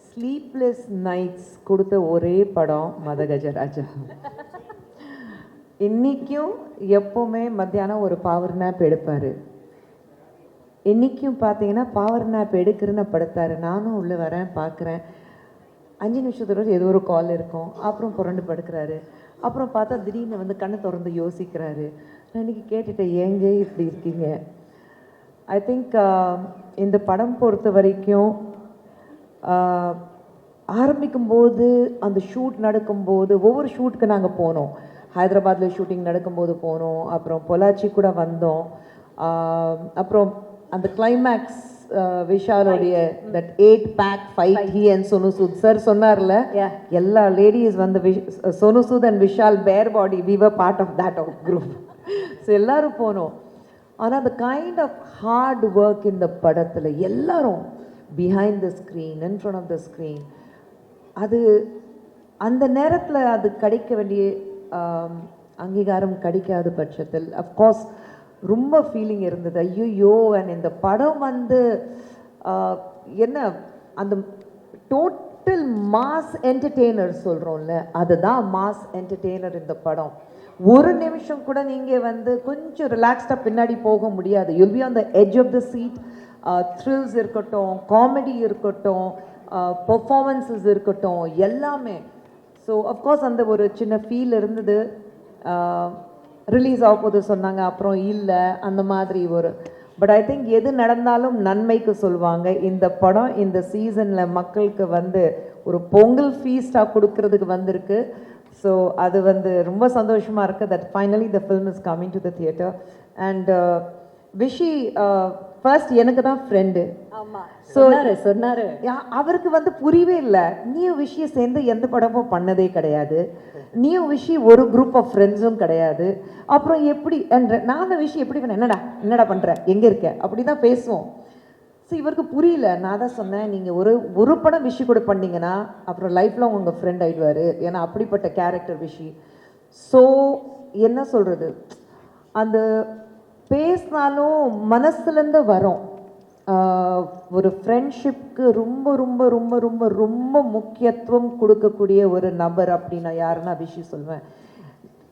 ஸ்லீப்லெஸ் நைட்ஸ் கொடுத்த ஒரே படம் மதகஜராஜா. இன்றைக்கும் எப்போவுமே மத்தியானம் ஒரு பவர் நேப் எடுப்பார். இன்றைக்கும் பார்த்தீங்கன்னா பவர் நேப் எடுக்கிறேன்னு படுத்தார். நானும் உள்ளே வரேன், பார்க்குறேன், 5 நிமிஷத்தோட ஏதோ ஒரு கால் இருக்கும், அப்புறம் புரண்டு படுக்கிறாரு. அப்புறம் பார்த்தா திடீர்னு வந்து கண்ணை திறந்து யோசிக்கிறாரு. நான் இன்றைக்கி கேட்டுட்டேன், ஏங்க இப்படி இருக்கீங்க? ஐ திங்க் இந்த படம் பொறுத்த வரைக்கும் ஆரம்பிக்கும்போது அந்த ஷூட் நடக்கும்போது ஒவ்வொரு ஷூட்டுக்கு நாங்கள் போனோம். ஹைதராபாத்தில் ஷூட்டிங் நடக்கும்போது போனோம், அப்புறம் பொள்ளாச்சி கூட வந்தோம். அப்புறம் அந்த கிளைமேக்ஸ் விஷாலோடைய that 8 pack fight he and Sonu Sood sir சொன்னார்ல, எல்லா லேடிஸ் வந்து சோனு சூத் அண்ட் விஷால் பேர் பாடி, we were part of that group. So எல்லாரும் போனோம். ஆனால் அந்த கைண்ட் ஆஃப் ஹார்ட் ஒர்க் இந்த படத்தில் எல்லாரும் behind the screen, in front of the screen, அது அந்த நேரத்தில் அது கிடைக்க வேண்டிய அங்கீகாரம் கிடைக்காத பட்சத்தில் அஃப்கோர்ஸ் ரொம்ப ஃபீலிங் இருந்தது. ஐயோ, அண்ட் இந்த படம் வந்து என்ன அந்த டோட்டல் மாஸ் என்டர்டெய்னர் சொல்கிறோம்ல, அதுதான் மாஸ் என்டர்டெய்னர் இந்த படம். ஒரு நிமிஷம் கூட நீங்கள் வந்து கொஞ்சம் ரிலாக்ஸ்டாக பின்னாடி போக முடியாது. You'll be on the edge of the seat. Thrills இருக்கட்டும், காமெடி இருக்கட்டும், பெர்ஃபார்மன்ஸஸ் இருக்கட்டும், எல்லாமே. ஸோ அஃப்கோர்ஸ் அந்த ஒரு சின்ன ஃபீல் இருந்தது. ரிலீஸ் ஆகும்போது சொன்னாங்க, அப்புறம் இல்லை, அந்த மாதிரி ஒரு. பட் ஐ திங்க் எது நடந்தாலும் நன்மைக்கு சொல்லுவாங்க. இந்த படம் இந்த சீசனில் மக்களுக்கு வந்து ஒரு பொங்கல் ஃபீஸ்டாக கொடுக்கறதுக்கு வந்திருக்கு. ஸோ அது வந்து ரொம்ப சந்தோஷமாக இருக்குது that finally the film is coming to the theatre. And Vichy first எனக்கு தான் ஃப்ரெண்டு. ஸோ சொன்னார் அவருக்கு வந்து புரியவே இல்லை. நீயும் விஷயம் சேர்ந்து எந்த படமும் பண்ணதே கிடையாது, நீயும் விஷயம் ஒரு குரூப் ஆஃப் ஃப்ரெண்ட்ஸும் கிடையாது, அப்புறம் எப்படி என்ற நான் விஷயம் எப்படி பண்ண, என்னடா பண்ணுற, எங்கே இருக்க, அப்படி தான் பேசுவோம். ஸோ இவருக்கு புரியல. நான் தான் சொன்னேன், நீங்கள் ஒரு படம் விஷயம் கூட பண்ணிங்கன்னா அப்புறம் லைஃப்பில் உங்கள் ஃப்ரெண்ட் ஆகிடுவார், ஏன்னா அப்படிப்பட்ட கேரக்டர் விஷி. ஸோ என்ன சொல்கிறது, அந்த பேசினாலும் மனசுலேருந்து வரும். ஒரு ஃப்ரெண்ட்ஷிப்க்கு ரொம்ப ரொம்ப ரொம்ப ரொம்ப ரொம்ப முக்கியத்துவம் கொடுக்கக்கூடிய ஒரு நபர் அப்படின்னா யாருன்னா விஷி சொல்வேன்.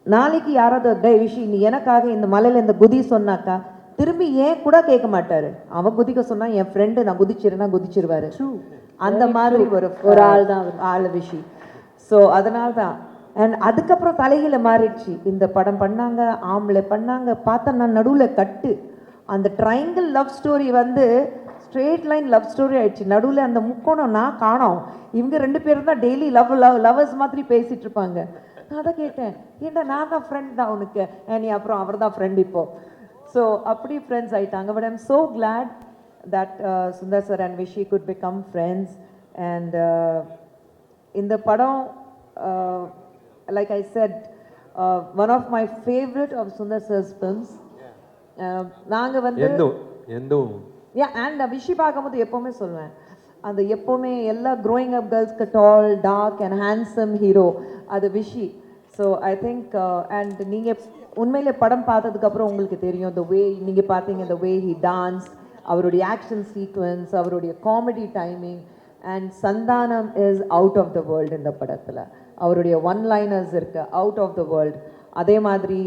நாளைக்கு யாராவது விஷி நீ எனக்காக இந்த மலையில் இந்த குதி சொன்னாக்கா திரும்பி ஏன் கூட கேட்க மாட்டாரு. அவன் குதிக்க சொன்னா என் ஃப்ரெண்டு நான் குதிச்சிருன்னா குதிச்சிருவாரு. அந்த மாதிரி ஒரு ஆள் தான் ஆள் விஷி. ஸோ அதனால தான். அண்ட் அதுக்கப்புறம் தலையில மாறிடுச்சு. இந்த படம் பண்ணாங்க, ஆம்பளை பண்ணாங்க, பார்த்தா நான் நடுவில் கட்டு. அந்த ட்ரையாங்கிள் லவ் ஸ்டோரி வந்து ஸ்ட்ரெயிட் லைன் லவ் ஸ்டோரி ஆயிடுச்சு. நடுவில் அந்த முக்கோணம் நான் காணோம். இவங்க 2 பேரும் தான் டெய்லி லவர்ஸ் மாதிரி பேசிட்டு இருப்பாங்க. நான் தான் கேட்டேன், ஏன்டா நான் தான் ஃப்ரெண்ட் தான் உனக்கு, நீ அப்புறம் அவர் தான் ஃப்ரெண்ட் இப்போ. ஸோ அப்படி ஃப்ரெண்ட்ஸ் ஆயிட்டாங்க. But I'm so glad that Sundar sir and Vichy good become friends. And இந்த படம் like I said, one of my favorite of Sundar sir's films. நாங்க வந்து எந்தோ அண்ட் விஷி பார்க்கும்போது எப்போவுமே சொல்லுவேன், அந்த எப்போவுமே எல்லா க்ரோயிங் அப் கேர்ள்ஸ்க்கு tall dark and handsome hero அது Vishi. So I think and நீங்கள் உண்மையிலே படம் பார்த்ததுக்கப்புறம் உங்களுக்கு தெரியும் the way நீங்கள் பார்த்தீங்க, the way he danced, அவருடைய ஆக்ஷன் சீக்வன்ஸ், அவருடைய comedy timing. And Santhanam is out of the world இந்த படத்தில். அவருடைய ஒன் லைனர்ஸ் இருக்கு அவுட் ஆஃப் த வேர்ல்டு. அதே மாதிரி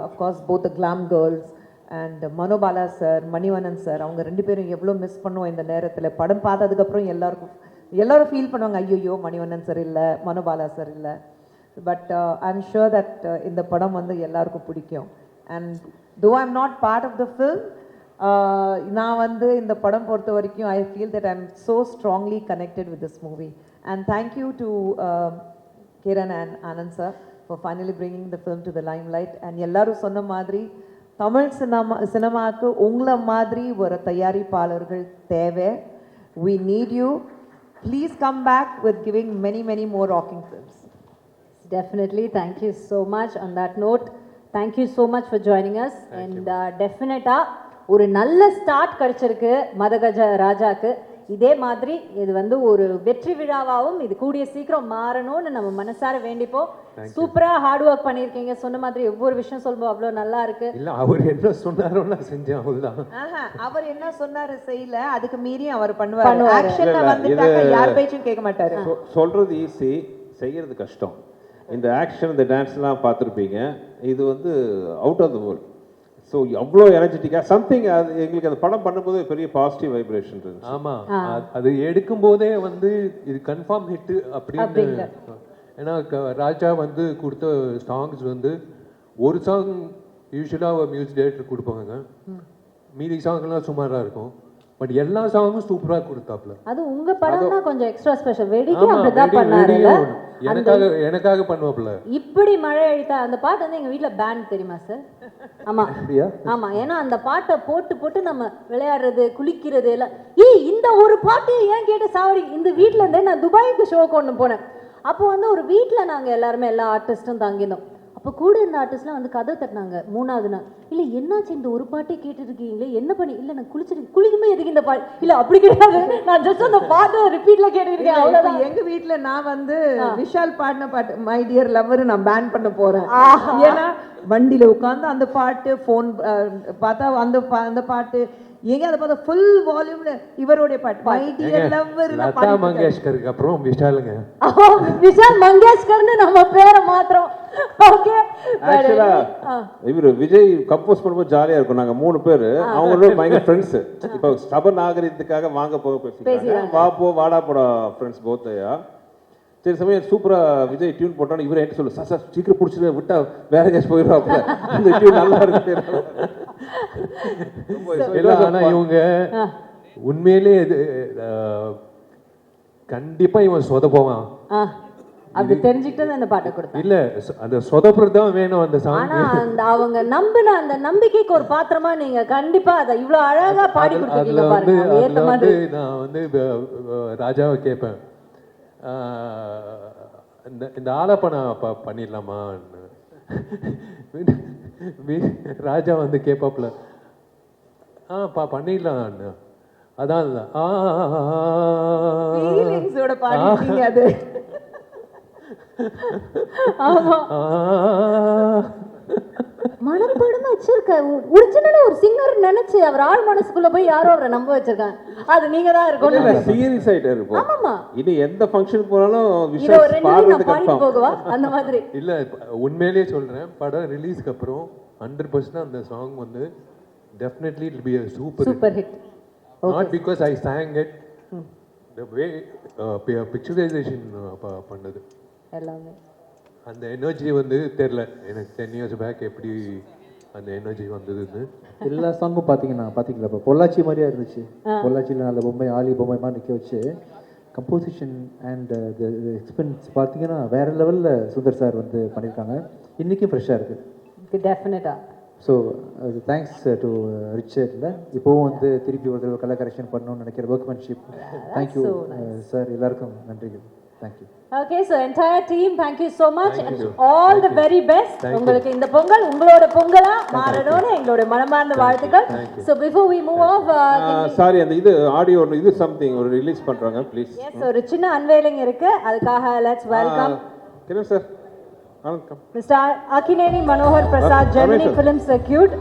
of course both the glam girls and Manobala sir, Manivannan sir, அவங்க 2 பேரும் எவ்வளோ மிஸ் பண்ணுவோம் இந்த நேரத்தில். படம் பார்த்ததுக்கப்புறம் எல்லாரும் ஃபீல் பண்ணுவாங்க, ஐயோ மணிவண்ணன் சார் இல்லை, மனோபாலா சார் இல்லை. But I am sure that இந்த படம் வந்து எல்லாருக்கும் பிடிக்கும். And though I am not part of the film, நான் வந்து இந்த படம் பொறுத்த வரைக்கும் I feel that I am so strongly connected with this movie. And thank you to Kiran and Anand sir for finally bringing the film to the limelight. And எல்லாரும் சொன்ன மாதிரி தமிழ் சினிமாவுக்கு உங்களை மாதிரி ஒரு தயாரிப்பாளர்கள் தேவை. We need you. Please come back with giving many more rocking films. Definitely. Thank you so much. On that note, thank you so much for joining us. And definitely ஒரு நல்ல ஸ்டார்ட் கிடைச்சிருக்கு மதகஜ ராஜாக்கு. இதே மாதிரி இது வந்து ஒரு வெற்றி விழாவாகவும் இது கூடிய சீக்கிரம் மாறணும்னு நம்ம மனசார வேண்டிப்போம். சூப்பரா ஹார்ட் ஒர்க் பண்ணிருக்கீங்க. சொன்ன மாதிரி ஒவ்வொரு விஷயம் சொல்லும்போது அவ்வளோ நல்லா இருக்கு. இல்ல அவர் என்ன சொன்னாரோ நான் செஞ்சேன் அவ்வளவுதான். அவர் என்ன சொன்னாரு செய்யல, அதுக்கு மீறி அவர் பண்ணுவாரு. ஆக்ஷன்ல வந்துட்டாக்க யார் பேச்சும் கேட்க மாட்டாரு. சொல்றது ஈஸி, செய்யறது கஷ்டம். இந்த ஆக்ஷன் இந்த டான்ஸ்லாம் பார்த்துருப்பீங்க, இது வந்து out of the world. So அவ்வளோ எனர்ஜெட்டிக்காக சம்திங். அது எங்களுக்கு அந்த படம் பண்ணும்போது பெரிய பாசிட்டிவ் வைப்ரேஷன் இருந்துச்சு. ஆமாம், அது எடுக்கும் போதே வந்து இது கன்ஃபார்ம் ஹிட்டு அப்படின்னு. ஏன்னா ராஜா வந்து கொடுத்த சாங்ஸ் வந்து ஒரு சாங் யூஸ்வலாக மியூசிக் டைரக்டர் கொடுப்பாங்க, மீதி சாங்லாம் சுமாராக இருக்கும். பட் எல்லா சாங்கும் சூப்பராக கொடுத்தாப்ல. அது உங்க படம்னா கொஞ்சம் எக்ஸ்ட்ரா ஸ்பெஷல். வெடிக்கு அப்படிதான் பண்ணாருல, எனக்காக பண்ணுவாப்ல. இப்படி மழை அடித்தா அந்த பாட்டு வந்து எங்க வீட்ல பேண்ட் தெரியுமா சார்? ஆமா ஆமா, ஏன்னா அந்த பாட்டை போட்டு நம்ம விளையாடுறது குளிக்கிறது எல்லாம். இந்த ஒரு பாட்டு ஏன் கேட்டு சாவடி. இந்த வீட்டுல இருந்தே நான் துபாய்க்கு ஷோக்கு ஒன்று போனேன். அப்போ வந்து ஒரு வீட்டில் நாங்கள் எல்லாருமே எல்லா ஆர்டிஸ்ட்டும் தங்கியிருந்தோம். அப்போ கூட இருந்த ஆர்டிஸ்ட்லாம் வந்து கதை தட்டினாங்க 3வது நாள். இல்லை என்னாச்சு இந்த ஒரு பாட்டே கேட்டுருக்கீங்களே, என்ன பண்ணி? இல்லை நான் குளிக்குமே எதுக்கு இந்த பாட்டு? இல்லை அப்படி கிடையாது, நான் ஜஸ்ட் அந்த பாட்டை ரிப்பீட்டில் கேட்டுருக்கேன் அவ்வளோதான். எங்கள் வீட்டில் நான் வந்து விஷால் பாடின பாட்டு மை டியர் லவ்வர் நான் பேன் பண்ண போகிறேன். ஏன்னா வண்டியில் உட்காந்து அந்த பாட்டு, ஃபோன் பார்த்தா அந்த பாட்டு, எங்க அதை பார்த்தா ஃபுல் வால்யூம்ல இவருடைய பாட்டு மை டியர் லவ்வர். லதா மங்கேஷ்கருக்கு அப்புறம் விஷாலுங்க. விஷால் மங்கேஷ்கர்னு நம்ம பேரை மாத்திரம். ஓகே, ஆக்சுவலா இவர் விஜய் கம்போஸ் பண்ணும்போது ஜாலியா இருக்கும். நாங்க 3 பேர் அவங்களோட பயங்கர ஃப்ரெண்ட்ஸ். இப்போ சப நாகரிகத்துக்காக வாங்க போக பேசிக்கிறாங்க. வா போ வாடா போடா ஃப்ரெண்ட்ஸ் போத்தையா. சரி சமயம் சூப்பரா விஜய் டியூன் போட்டோன்னு இவரை என்ன சொல்லு, சார் சீக்கிரம் பிடிச்சிட்டு விட்டா வேற எங்கேயாச்சும் போயிடுவாப்ல, இந்த டியூன் நல்லா இருக்கு. ஆனா இவங்க உண்மையிலே கண்டிப்பா இவன் சொதப்போவான் அப்படி தெரிஞ்சுக்கிட்டு அந்த பாட்டை கொடுத்தேன். இல்ல அந்த சொதப்புறது தான் வேணும் அந்த சாங். ஆனா அந்த அவங்க நம்பின அந்த நம்பிக்கைக்கு ஒரு பாத்திரமா நீங்க கண்டிப்பா அதை இவ்வளவு அழகா பாடி கொடுத்தீங்க பாருங்க. ஏத்த மாதிரி நான் வந்து ராஜாவை கேட்பேன், இந்த ஆலாப்பனை பண்ணிடலாமா? ராஜா வந்து கேட்பாப்புல, பண்ணிடலாம். அதான் அது மனப்பாடம் வச்சிருக்க ஒரிஜினலா ஒரு சிங்கர் நினைச்சு அவர் ஆள் மனசுக்குள்ள போய் யாரோ அவரை நம்ப வச்சிருக்காங்க. அது நீங்க தான் இருக்கணும். சீரியஸ் ஆயிட்டே இருப்போம். ஆமாமா, இது எந்த ஃபங்க்ஷன் போனாலும் போகவா அந்த மாதிரி இல்ல. உண்மையிலேயே சொல்றேன், படம் ரிலீஸ்க்கு அப்புறம் 100% அந்த சாங் வந்து definitely it will be a super hit. Super hit Not because I sang it, the way picturization பண்ணது எல்லாமே அந்த எனர்ஜி வந்து தெரில எனக்கு 10 years பேக் எப்படி அந்த எனர்ஜி வந்ததுன்னு. எல்லா சாங்கும் பார்த்தீங்களா இப்போ பொள்ளாச்சி மாதிரியா இருந்துச்சு. பொள்ளாச்சியில் நல்ல பொம்மை ஆலி பொம்மை மாதிரி நிற்க வச்சு கம்போசிஷன் அண்ட் எக்ஸ்பென்ஸ் பார்த்தீங்கன்னா வேற லெவலில் சுந்தர் சார் வந்து பண்ணியிருக்காங்க. இன்றைக்கும் ஃப்ரெஷ்ஷாக இருக்குது. டெஃபினட்டா. ஸோ தேங்க்ஸ் டு ரிச்சர்டில் இப்போவும் வந்து திருப்பி ஒரு தடவை கலர் கரெக்ஷன் பண்ணணும்னு நினைக்கிற ஒர்க்மேன்ஷிப். தேங்க்யூ சார், எல்லாருக்கும் நன்றிகள். Thank you. Okay, so entire team, thank you so much and all the very best. உங்களுக்கு இந்த பொங்கல் உங்களோட பொங்கலா மாறணும்னு எங்களோட மனமார்ந்த வாழ்த்துக்கள். So before we move off, sorry, அந்த இது ஆடியோ இது சம்திங் ஒரு ரிலீஸ் பண்றாங்க ப்ளீஸ். yes, ஒரு சின்ன அன்வெயிலிங் இருக்கு. அதுக்காக let's welcome கிரண் சார். வணக்கம். Mr. Akineni Manohar Prasad, Germany Film Circuit.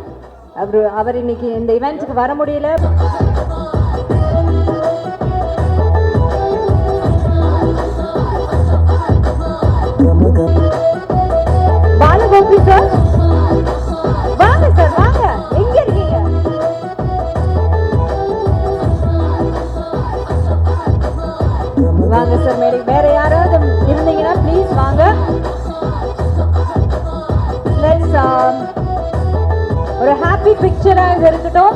அவர் இன்னைக்கு இந்த இவெண்ட்க்கு வர முடியல. பாலகோபி சார், வாங்க சார், வாங்க. எங்க இருக்கீங்க? வாங்க சார் மேடை. வேற யாராவது இருந்தீங்கன்னா ப்ளீஸ் வாங்க. லெட்ஸ் ஒரு ஹாப்பி பிக்சரா இது இருக்கட்டும்.